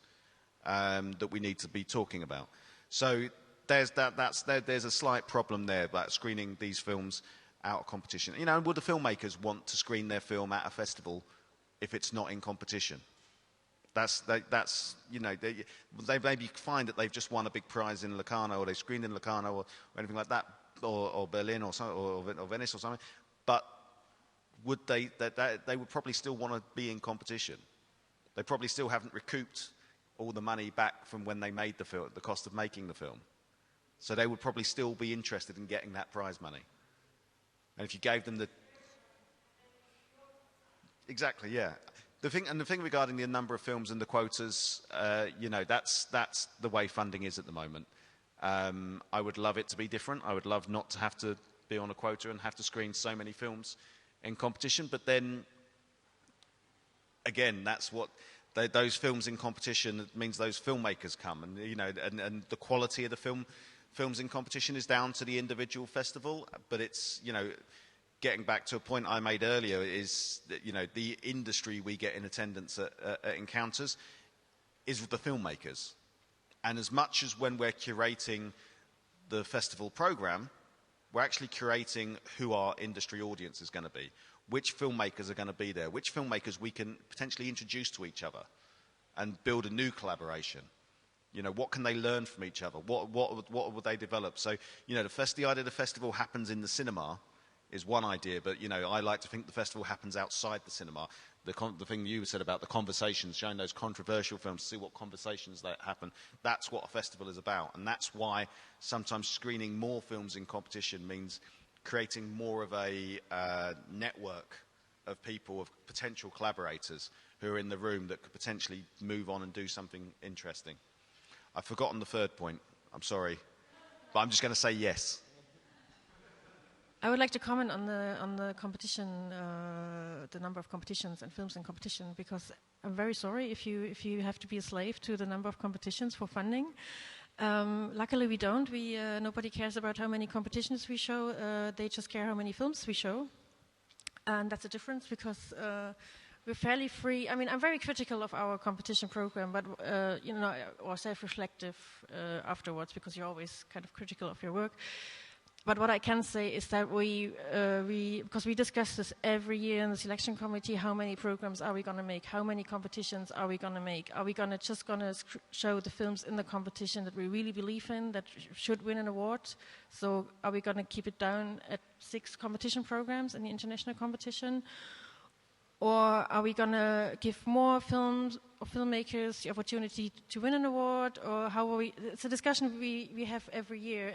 that we need to be talking about. So there's a slight problem there about screening these films out of competition. Would the filmmakers want to screen their film at a festival if it's not in competition? They maybe find that they've just won a big prize in Locarno, or they screened in Locarno, or anything like that, or Berlin, or Venice, or something. But would they would probably still want to be in competition. They probably still haven't recouped all the money back from when they made the film, the cost of making the film. So they would probably still be interested in getting that prize money. And if you gave them exactly, yeah. The thing regarding the number of films and the quotas, that's the way funding is at the moment. I would love it to be different. I would love not to have to be on a quota and have to screen so many films in competition. But then, again, that's what those films in competition means. Those filmmakers come, and the quality of the films in competition is down to the individual festival. But it's getting back to a point I made earlier, is that the industry we get in attendance at encounters is the filmmakers. And as much as when we're curating the festival program, we're actually curating who our industry audience is going to be, which filmmakers are going to be there, which filmmakers we can potentially introduce to each other and build a new collaboration. What can they learn from each other? What will they develop? So, the idea of the festival happens in the cinema is one idea, but I like to think the festival happens outside the cinema. The thing you said about the conversations, showing those controversial films, to see what conversations that happen, that's what a festival is about. And that's why sometimes screening more films in competition means creating more of a network of people, of potential collaborators who are in the room that could potentially move on and do something interesting. I've forgotten the third point, I'm sorry, but I'm just going to say yes. I would like to comment on the competition, the number of competitions and films in competition, because I'm very sorry if you have to be a slave to the number of competitions for funding. Luckily, we don't. Nobody cares about how many competitions we show. They just care how many films we show, and that's a difference because we're fairly free. I mean, I'm very critical of our competition program, but or self-reflective afterwards, because you're always kind of critical of your work. But what I can say is that because we discuss this every year in the selection committee, how many programs are we going to make? How many competitions are we going to make? Are we just going to show the films in the competition that we really believe in, that should win an award? So are we going to keep it down at 6 competition programs in the international competition? Or are we going to give more films or filmmakers the opportunity to win an award? Or how are we? It's a discussion we have every year.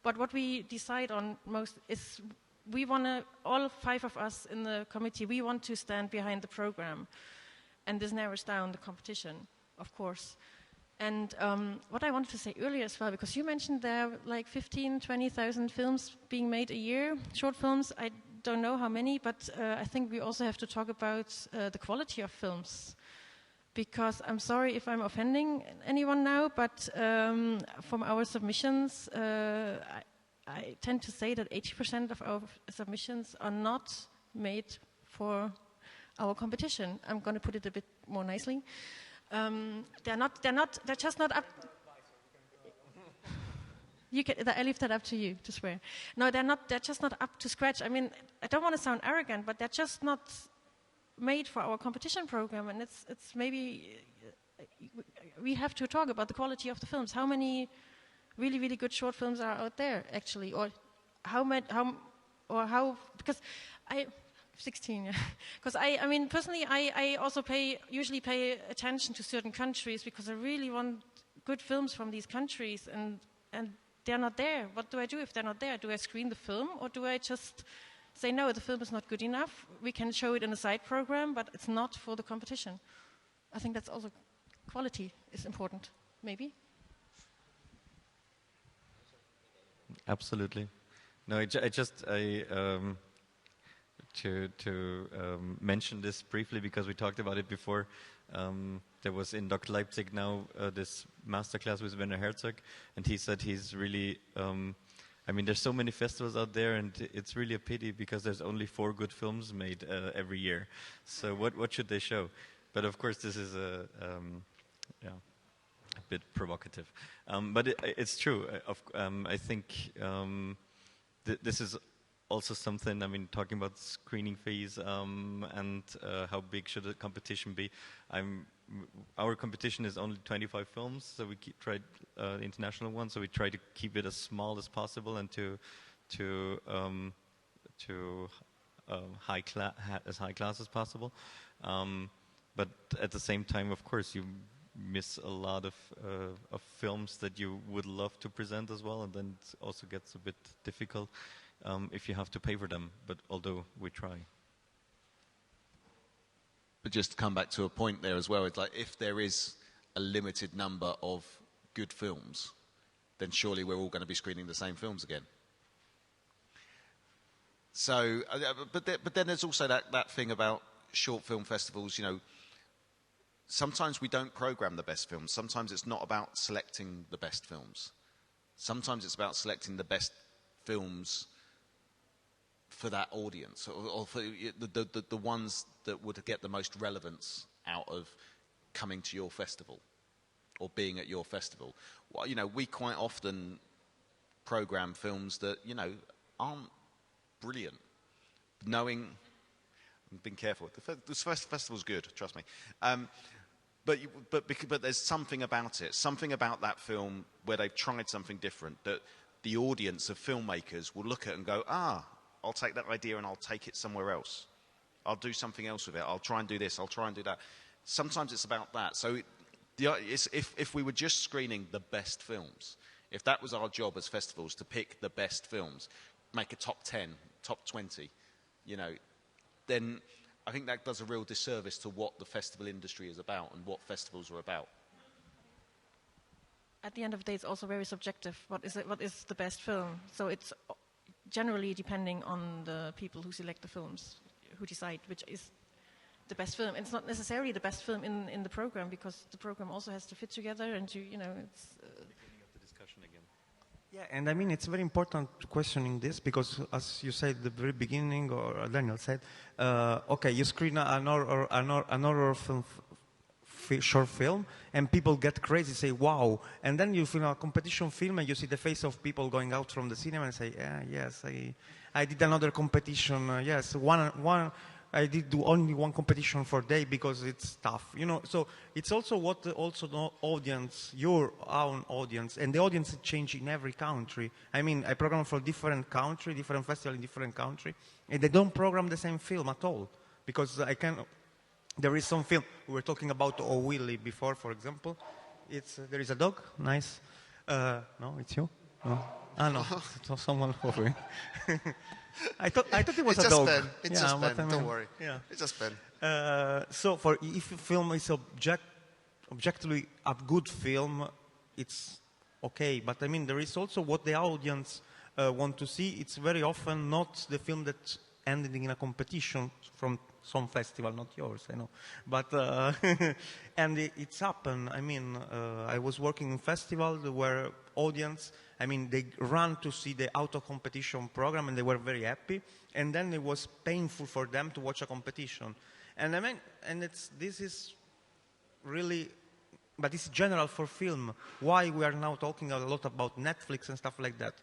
But what we decide on most is we want to, all 5 of us in the committee, we want to stand behind the program. And this narrows down the competition, of course. And what I wanted to say earlier as well, because you mentioned there are like 15,000, 20,000 films being made a year, short films. I don't know how many, but I think we also have to talk about the quality of films. Because I'm sorry if I'm offending anyone now, but from our submissions, I tend to say that 80% of our submissions are not made for our competition. I'm going to put it a bit more nicely. They're just not up. I leave that up to you to swear. No, they're just not up to scratch. I mean, I don't want to sound arrogant, but they're just not made for our competition program, and it's maybe we have to talk about the quality of the films. How many really, really good short films are out there, actually? Or because I... 16, because I mean, personally, I also usually pay attention to certain countries because I really want good films from these countries, and they're not there. What do I do if they're not there? Do I screen the film, or do I just say, no, the film is not good enough, we can show it in a side program, but it's not for the competition? I think that's also, quality is important, maybe. Absolutely. No, to mention this briefly, because we talked about it before. There was in Dr. Leipzig now this masterclass with Werner Herzog, and he said he's really, I mean, there's so many festivals out there, and it's really a pity because there's only 4 good films made every year. So what should they show? But of course, this is a bit provocative. But it's true. I think this is also something, I mean, talking about screening fees and how big should a competition be. Our competition is only 25 films, so we tried the international one, so we try to keep it as small as possible and to as high class as possible. But at the same time, of course, you miss a lot of films that you would love to present as well, and then it also gets a bit difficult if you have to pay for them, but although we try. But just to come back to a point there as well, it's like if there is a limited number of good films, then surely we're all going to be screening the same films again. So, but then there's also that thing about short film festivals, you know, sometimes we don't program the best films. Sometimes it's not about selecting the best films. Sometimes it's about selecting the best films for that audience, or for the ones that would get the most relevance out of coming to your festival or being at your festival. Well, you know, we quite often program films that, you know, aren't brilliant. Knowing, I'm being careful. This festival's good, trust me. But there's something about it, something about that film where they've tried something different that the audience of filmmakers will look at and go, I'll take that idea and I'll take it somewhere else. I'll do something else with it. I'll try and do this. I'll try and do that. Sometimes it's about that. So if we were just screening the best films, if that was our job as festivals to pick the best films, make a top 10, top 20, you know, then I think that does a real disservice to what the festival industry is about and what festivals are about. At the end of the day, it's also very subjective. What is the best film? So it's generally depending on the people who select the films, who decide which is the best film. It's not necessarily the best film in the program, because the program also has to fit together, and you know, it's... Beginning of the discussion again. Yeah, and I mean, it's very important questioning this, because as you said at the very beginning, or Daniel said, okay, you screen an horror film, short film, and people get crazy, say wow, and then you film a competition film and you see the face of people going out from the cinema and say, yes, I did another competition, yes, I did do only one competition for a day because it's tough, you know. So it's also what the audience, your own audience, and the audience change in every country. I mean, I program for different country, different festival in different country, and they don't program the same film at all, because there is some film, we were talking about O Willy before, for example. There is a dog, nice. No, it's you? No. No, it was someone over here. I thought it was a dog. It's just Ben, don't worry. Yeah. It's just Ben. So if a film is objectively a good film, it's okay. But I mean, there is also what the audience want to see. It's very often not the film that ended in a competition from some festival, not yours, I know. But and it's happened. I mean, I was working in festivals where audience, I mean, they ran to see the auto competition program and they were very happy. And then it was painful for them to watch a competition. And I mean, this is really, but it's general for film. Why we are now talking a lot about Netflix and stuff like that.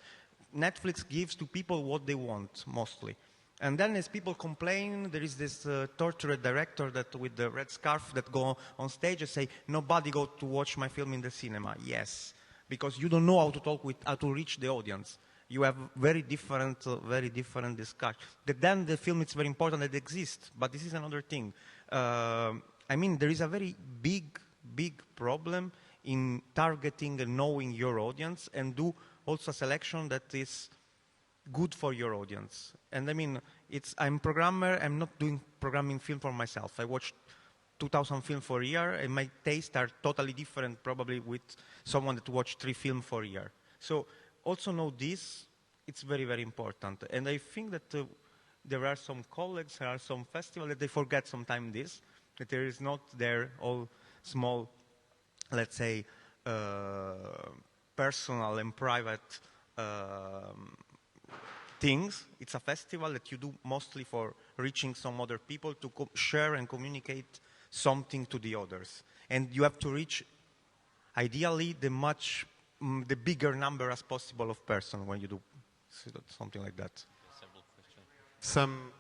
Netflix gives to people what they want, mostly. And then as people complain, there is this tortured director that with the red scarf that go on stage and say, nobody go to watch my film in the cinema. Yes, because you don't know how to talk with, how to reach the audience. You have very different discussion. Then the film, it's very important that it exists, but this is another thing. I mean, there is a very big problem in targeting and knowing your audience and do also a selection that is good for your audience. And I mean, I'm a programmer, I'm not doing programming film for myself. I watch 2,000 films for a year, and my tastes are totally different probably with someone that watched 3 films for a year. So also know this, it's very, very important. And I think that there are some colleagues, there are some festivals that they forget sometimes this, that there is not there all small, let's say, personal and private things. It's a festival that you do mostly for reaching some other people to share and communicate something to the others. And you have to reach, ideally, the bigger number as possible of persons when you do something like that. Some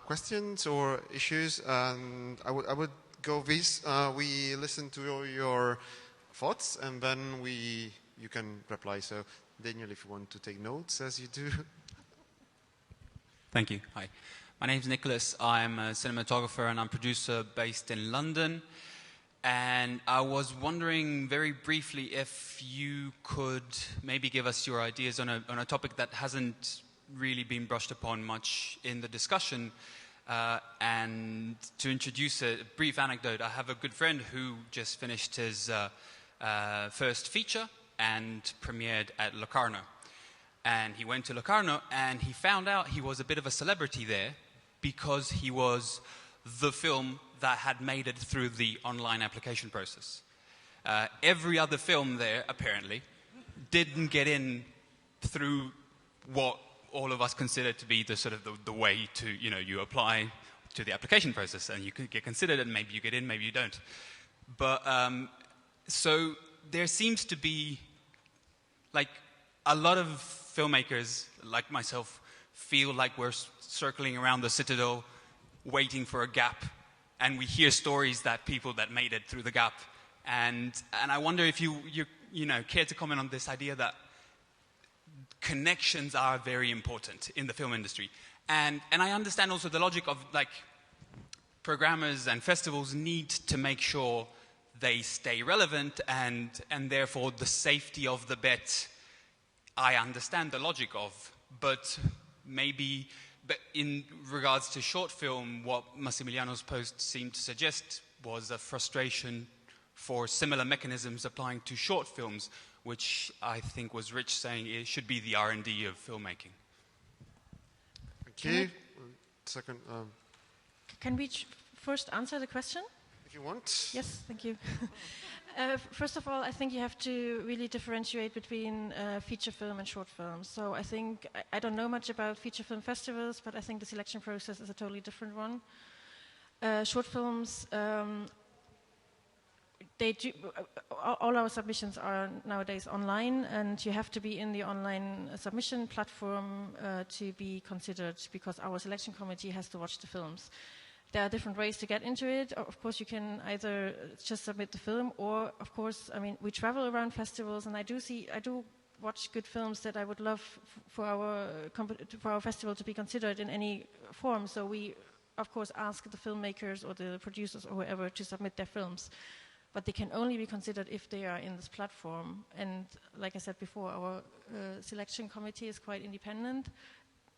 questions or issues, and I would go this. We listen to your thoughts, and then you can reply. So, Daniel, if you want to take notes, as you do. Thank you. Hi. My name's Nicholas. I'm a cinematographer and I'm a producer based in London. And I was wondering very briefly if you could maybe give us your ideas on a topic that hasn't really been brushed upon much in the discussion. And to introduce a brief anecdote, I have a good friend who just finished his first feature and premiered at Locarno. And he went to Locarno and he found out he was a bit of a celebrity there because he was the film that had made it through the online application process. Every other film there, apparently, didn't get in through what all of us consider to be the sort of the way to, you apply to the application process and you could get considered and maybe you get in, maybe you don't. But so there seems to be like a lot of filmmakers like myself feel like we're circling around the citadel waiting for a gap, and we hear stories that people that made it through the gap, and I wonder if you care to comment on this idea that connections are very important in the film industry, and I understand also the logic of like programmers and festivals need to make sure they stay relevant, and therefore the safety of the bet I understand the logic of, but in regards to short film, what Massimiliano's post seemed to suggest was a frustration for similar mechanisms applying to short films, which I think was Rich saying it should be the R&D of filmmaking. Thank you. Second. Can we first answer the question? If you want. Yes, thank you. First of all, I think you have to really differentiate between feature film and short film. So I think, I don't know much about feature film festivals, but I think the selection process is a totally different one. Short films, they do, all our submissions are nowadays online, and you have to be in the online submission platform to be considered, because our selection committee has to watch the films. There are different ways to get into it. Of course, you can either just submit the film, or, of course, I mean, we travel around festivals, and I do watch good films that I would love for our festival to be considered in any form. So we, of course, ask the filmmakers or the producers or whoever to submit their films. But they can only be considered if they are in this platform. And like I said before, our selection committee is quite independent.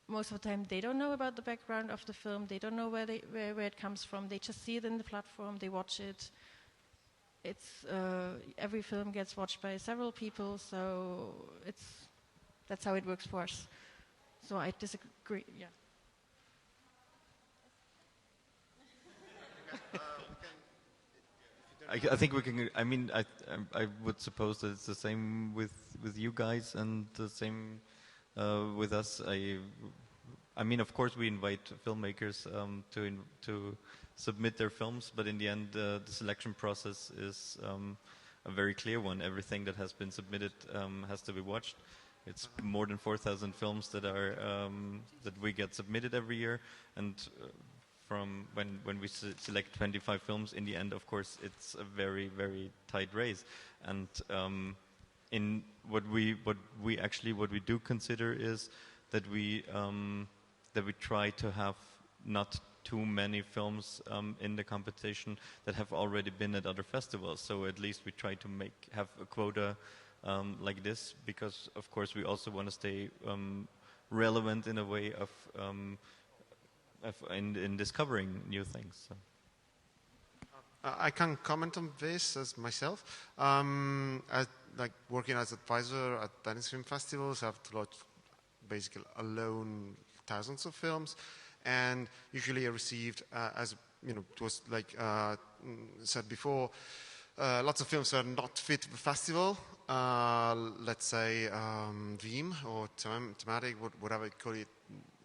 Most of the time, they don't know about the background of the film. They don't know where it comes from. They just see it in the platform. They watch it. It's every film gets watched by several people, so that's how it works for us. So I disagree. Yeah. I think we can. I mean, I would suppose that it's the same with you guys and the same with us. I mean, of course, we invite filmmakers to submit their films, but in the end, the selection process is a very clear one. Everything that has been submitted has to be watched. it's more than 4,000 films that are that we get submitted every year, and from when we select 25 films, in the end, of course, it's a very, very tight race. And in what we do consider is that we try to have not too many films in the competition that have already been at other festivals. So at least we try to have a quota like this, because of course we also want to stay relevant in a way of in discovering new things. So. I can comment on this as myself. Like working as advisor at Venice Film Festivals, I've basically alone thousands of films, and usually I received, as you know, it was like said before, lots of films are not fit for the festival. Let's say theme or thematic, whatever you call it,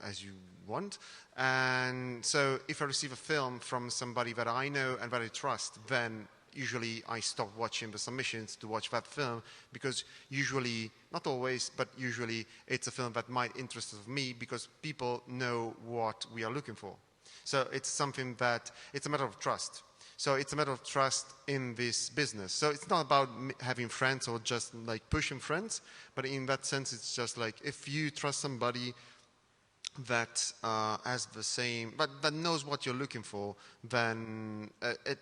as you want. And so if I receive a film from somebody that I know and that I trust, then usually I stop watching the submissions to watch that film, because usually, not always, but usually it's a film that might interest me because people know what we are looking for. So it's something that, it's a matter of trust. So it's a matter of trust in this business. So it's not about having friends or just like pushing friends, but in that sense it's just like if you trust somebody that has the same, but that knows what you're looking for, then it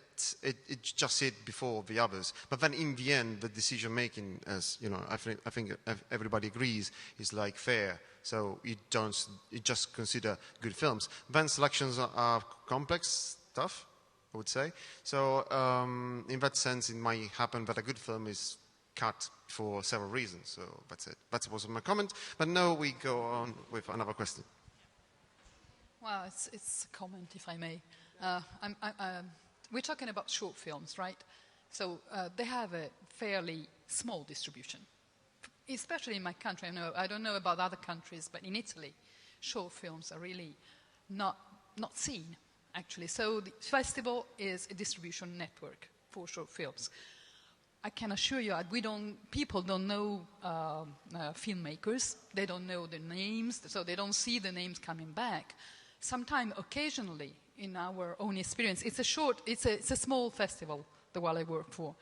just it before the others. But then in the end, the decision making, as you know, I think everybody agrees, is like fair. So you just consider good films. Then selections are complex stuff, I would say. So in that sense, it might happen that a good film is cut for several reasons. So that's it. That was my comment. But now we go on with another question. Well, it's a comment, if I may. We're talking about short films, right? So they have a fairly small distribution, especially in my country. I don't know about other countries, but in Italy, short films are really not seen, actually. So the festival is a distribution network for short films. I can assure you, people don't know filmmakers. They don't know the names, so they don't see the names coming back. Sometimes, occasionally, in our own experience, it's a small festival, the one I work for,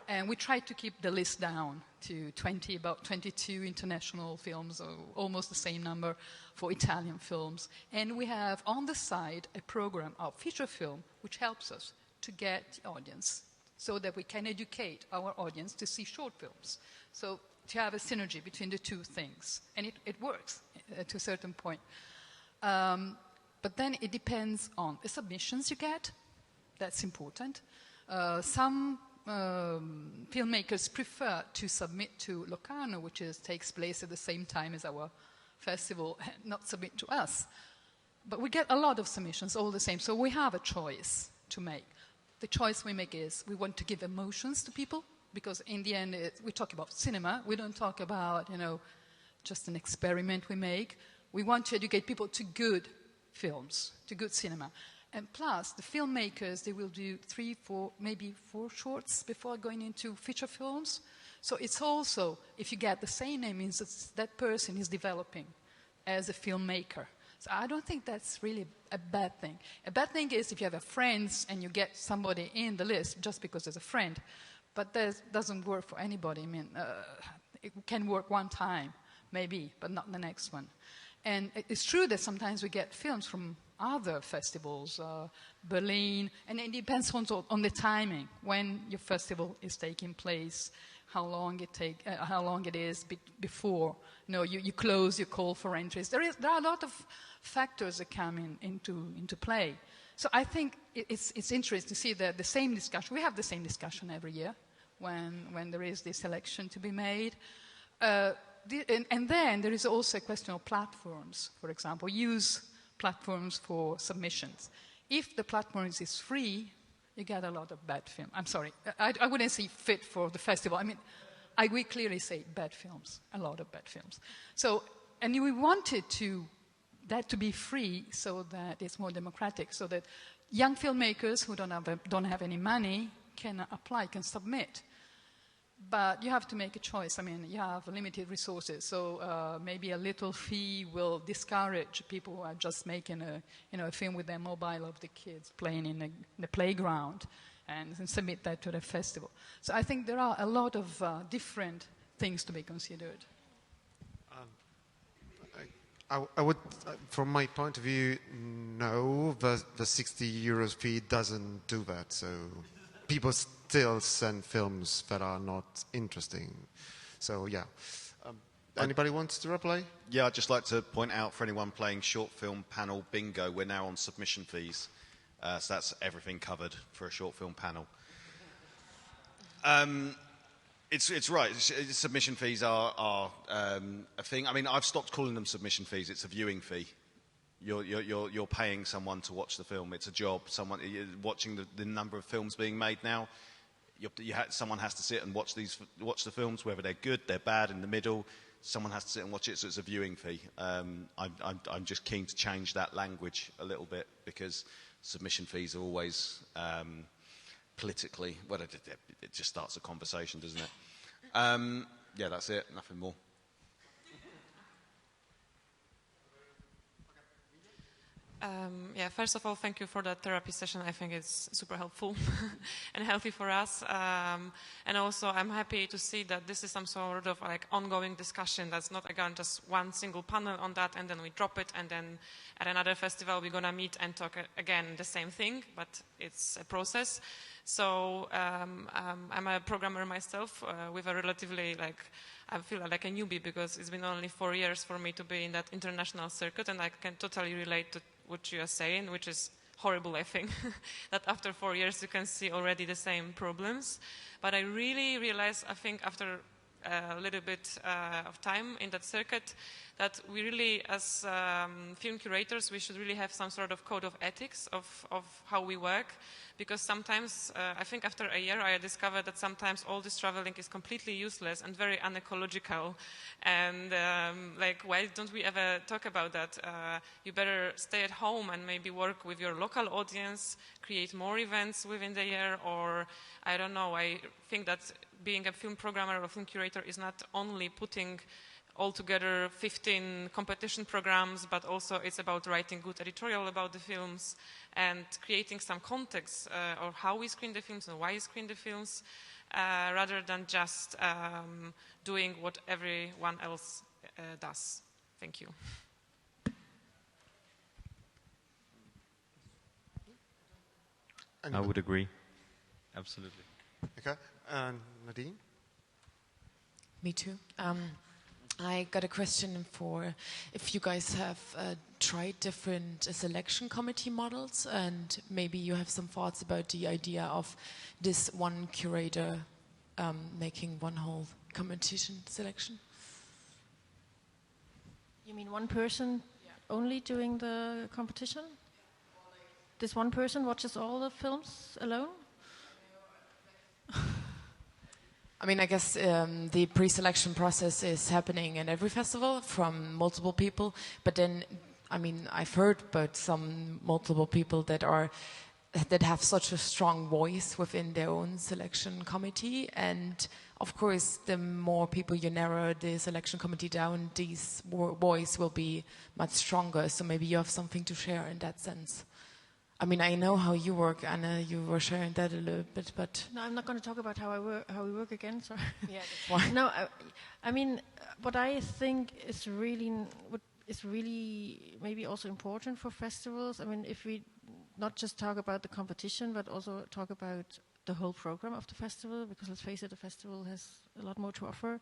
and we try to keep the list down to about 22 international films, or almost the same number for Italian films. And we have on the side a program of feature film, which helps us to get the audience, so that we can educate our audience to see short films. So to have a synergy between the two things, and it works to a certain point. But then it depends on the submissions you get. That's important. Some filmmakers prefer to submit to Locarno, which takes place at the same time as our festival, and not submit to us. But we get a lot of submissions all the same, so we have a choice to make. The choice we make is we want to give emotions to people, because in the end we talk about cinema. We don't talk about, just an experiment we make. We want to educate people to good films, to good cinema. And plus, the filmmakers, they will do 3, 4, maybe 4 shorts before going into feature films. So it's also, if you get the same name, means that person is developing as a filmmaker. So I don't think that's really a bad thing. A bad thing is if you have a friend and you get somebody in the list just because there's a friend. But that doesn't work for anybody. I mean, it can work one time, maybe, but not the next one. And it's true that sometimes we get films from other festivals, Berlin, and it depends on the timing, when your festival is taking place, how long it is before you close your call for entries. There are a lot of factors that come into play. So I think it's interesting to see the same discussion. We have the same discussion every year when there is this election to be made. And then there is also a question of platforms, for example. Use platforms for submissions. If the platform is free, you get a lot of bad film. I'm sorry, I wouldn't say fit for the festival. I mean, I will clearly say bad films, a lot of bad films. So, and we wanted that to be free so that it's more democratic, so that young filmmakers who don't have any money can apply, can submit. But you have to make a choice. I mean, you have limited resources, so maybe a little fee will discourage people who are just making a film with their mobile of the kids playing in the playground and submit that to the festival. So I think there are a lot of different things to be considered. I would, from my point of view, no, the 60 euros fee doesn't do that. So people still send films that are not interesting. So yeah. Anybody wants to reply? Yeah, I'd just like to point out for anyone playing short film panel bingo, we're now on submission fees. So that's everything covered for a short film panel. It's right. Submission fees are a thing. I mean, I've stopped calling them submission fees. It's a viewing fee. You're paying someone to watch the film. It's a job. You're watching the number of films being made now. Someone has to sit and watch the films, whether they're good, they're bad, in the middle. Someone has to sit and watch it, so it's a viewing fee. I'm just keen to change that language a little bit, because submission fees are always politically, well, it just starts a conversation, doesn't it? Yeah, that's it. Nothing more. Yeah, first of all, thank you for that therapy session. I think it's super helpful and healthy for us. And also, I'm happy to see that this is some sort of like ongoing discussion. That's not, again, just one single panel on that, and then we drop it, and then at another festival we're gonna meet and talk again the same thing, but it's a process. So I'm a programmer myself with a relatively, I feel like a newbie, because it's been only 4 years for me to be in that international circuit, and I can totally relate to what you are saying, which is horrible, I think, that after 4 years you can see already the same problems. But I really realized, I think, after a little bit of time in that circuit, that we really, as film curators, we should really have some sort of code of ethics of how we work. Because sometimes, I think after a year, I discovered that sometimes all this traveling is completely useless and very unecological. And why don't we ever talk about that? You better stay at home and maybe work with your local audience, create more events within the year, or I don't know. I think that being a film programmer or film curator is not only putting altogether 15 competition programs, but also it's about writing good editorial about the films and creating some context of how we screen the films and why we screen the films, rather than just doing what everyone else does. Thank you. I would agree. Absolutely. Okay. Nadine? Me too. I got a question for if you guys have tried different selection committee models, and maybe you have some thoughts about the idea of this one curator making one whole competition selection. You mean one person only doing the competition? This one person watches all the films alone? I mean, I guess the pre-selection process is happening in every festival from multiple people. But then, I mean, I've heard about some multiple people that have such a strong voice within their own selection committee. And of course, the more people you narrow the selection committee down, this voice will be much stronger. So maybe you have something to share in that sense. I mean, I know how you work, Anna. You were sharing that a little bit, but no, I'm not going to talk about how we work again. Sorry. Yeah, that's why. No, I mean, what I think is really maybe also important for festivals. I mean, if we not just talk about the competition, but also talk about the whole program of the festival, because let's face it, the festival has a lot more to offer.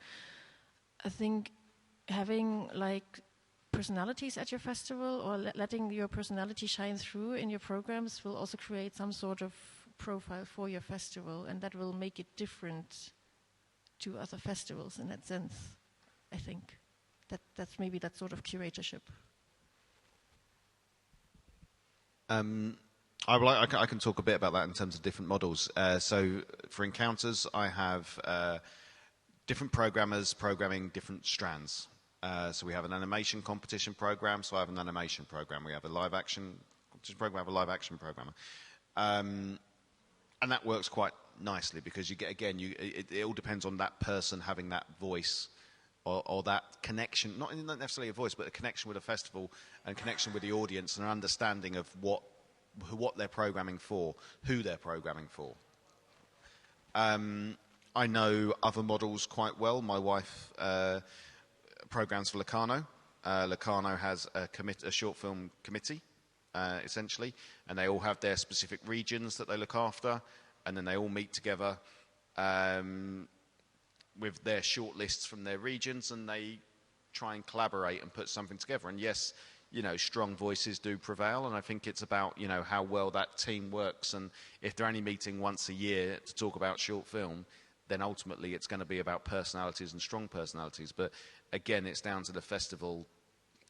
I think having personalities at your festival, or letting your personality shine through in your programs, will also create some sort of profile for your festival, and that will make it different to other festivals in that sense. I think that's maybe that sort of curatorship. I can talk a bit about that in terms of different models. So for Encounters, I have different programmers programming different strands. So we have an animation competition program, so I have an animation program. We have a live action competition program, I have a live action programmer. And that works quite nicely, because you get, again, it all depends on that person having that voice or that connection, not necessarily a voice, but a connection with a festival and connection with the audience and an understanding of what they're programming for, who they're programming for. I know other models quite well. My wife programs for Locarno. Locarno has a short film committee, essentially, and they all have their specific regions that they look after, and then they all meet together with their short lists from their regions, and they try and collaborate and put something together. And yes, you know, strong voices do prevail, and I think it's about, you know, how well that team works. And if they're only meeting once a year to talk about short film, then ultimately it's going to be about personalities and strong personalities. But again, it's down to the festival,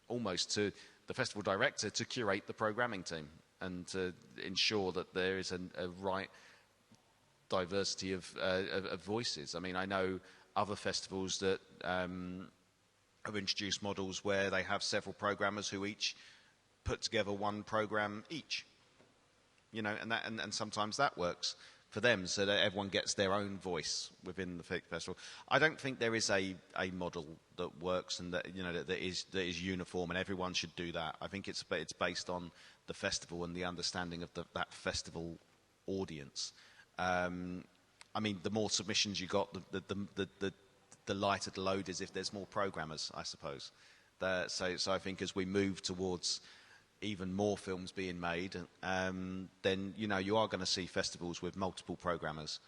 almost to the festival director, to curate the programming team and to ensure that there is a right diversity of voices. I mean, I know other festivals that have introduced models where they have several programmers who each put together one program each. You know, and sometimes that works for them, so that everyone gets their own voice within the festival. I don't think there is a model that works and that, you know, that is uniform and everyone should do that. I think it's based on the festival and the understanding of that festival audience. I mean, the more submissions you got, the lighter the load is if there's more programmers, I suppose. So I think as we move towards even more films being made, then, you know, you are going to see festivals with multiple programmers.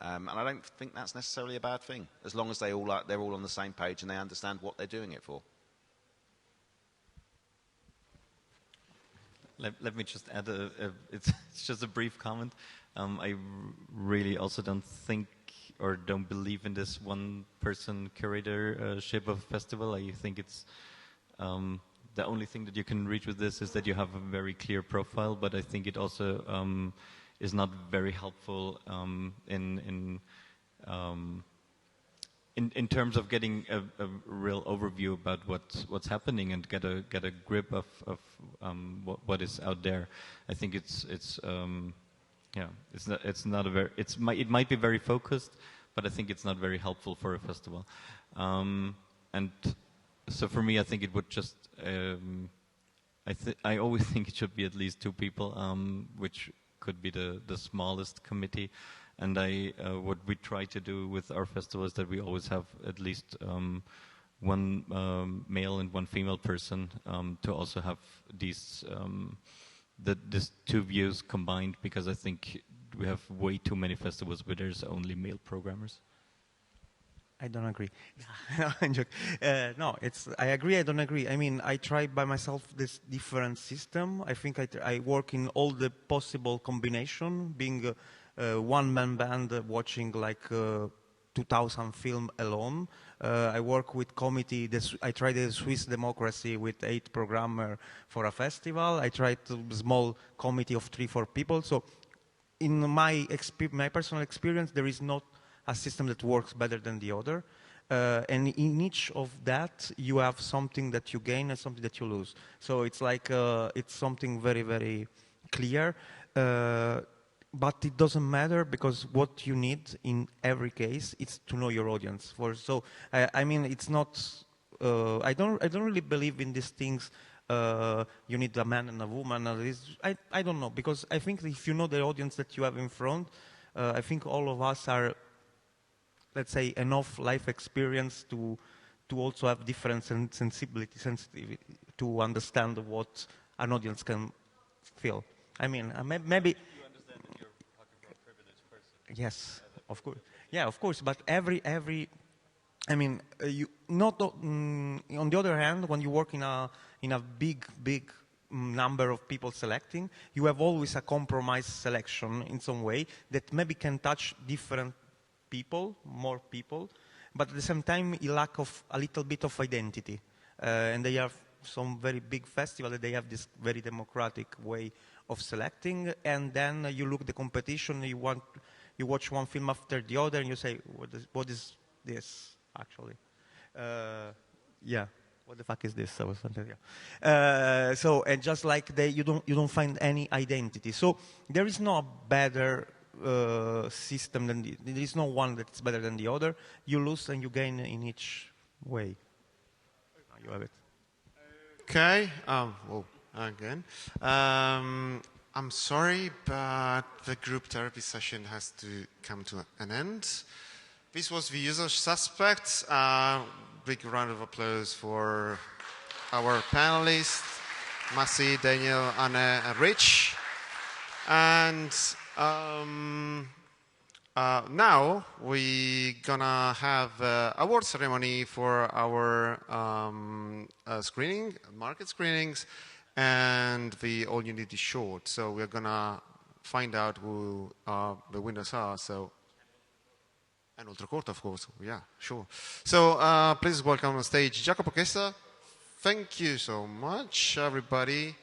And I don't think that's necessarily a bad thing, as long as they're all on the same page and they understand what they're doing it for. Let me just add it's just a brief comment. I really also don't think or don't believe in this one-person curatorship of festival. I think it's the only thing that you can reach with this is that you have a very clear profile, but I think it also is not very helpful in terms of getting a real overview about what's happening and get a grip of what is out there. I think it might be very focused, but I think it's not very helpful for a festival. And so for me, I think it would just I always think it should be at least 2 people, which could be the smallest committee. And what we try to do with our festival is that we always have at least one male and one female person to also have these 2 views combined, because I think we have way too many festivals where there's only male programmers. I don't agree. No, I agree, I don't agree. I mean, I try by myself this different system. I think I work in all the possible combination, being a one-man band watching like 2,000 film alone. I work with committee. I tried the Swiss democracy with 8 programmer for a festival. I tried a small committee of 3-4 people. So in my personal experience, there is not a system that works better than the other. And in each of that, you have something that you gain and something that you lose. So it's like, it's something very, very clear. But it doesn't matter, because what you need in every case is to know your audience. I mean, it's not, I don't really believe in these things. You need a man and a woman. I don't know, because I think if you know the audience that you have in front, I think all of us are, let's say, enough life experience to also have different sensitivity to understand what an audience can feel. I mean, maybe. You understand that you're talking from a privileged person. Yes, of course. Yeah, of course. But every, I mean, on the other hand, when you work in a big number of people selecting, you have always a compromise selection in some way that maybe can touch different people, more people, but at the same time, you lack of a little bit of identity. And they have some very big festivals that they have this very democratic way of selecting, and then you look at the competition, you watch one film after the other, and you say, what is this actually? Yeah, what the fuck is this? So, and just like you don't find any identity. So there is no better system. There is no one that's better than the other. You lose and you gain in each way. You have it. Okay. Well, again. I'm sorry, but the group therapy session has to come to an end. This was The Usual Suspects. Big round of applause for our panelists, Massi, Daniel, Anne, and Rich. And now we're gonna have an award ceremony for our market screenings, and the All You Need Is Short. So we're gonna find out who the winners are. So, and Oltrecourt, of course. Yeah, sure. So please welcome on stage Jacopo Chessa. Thank you so much, everybody.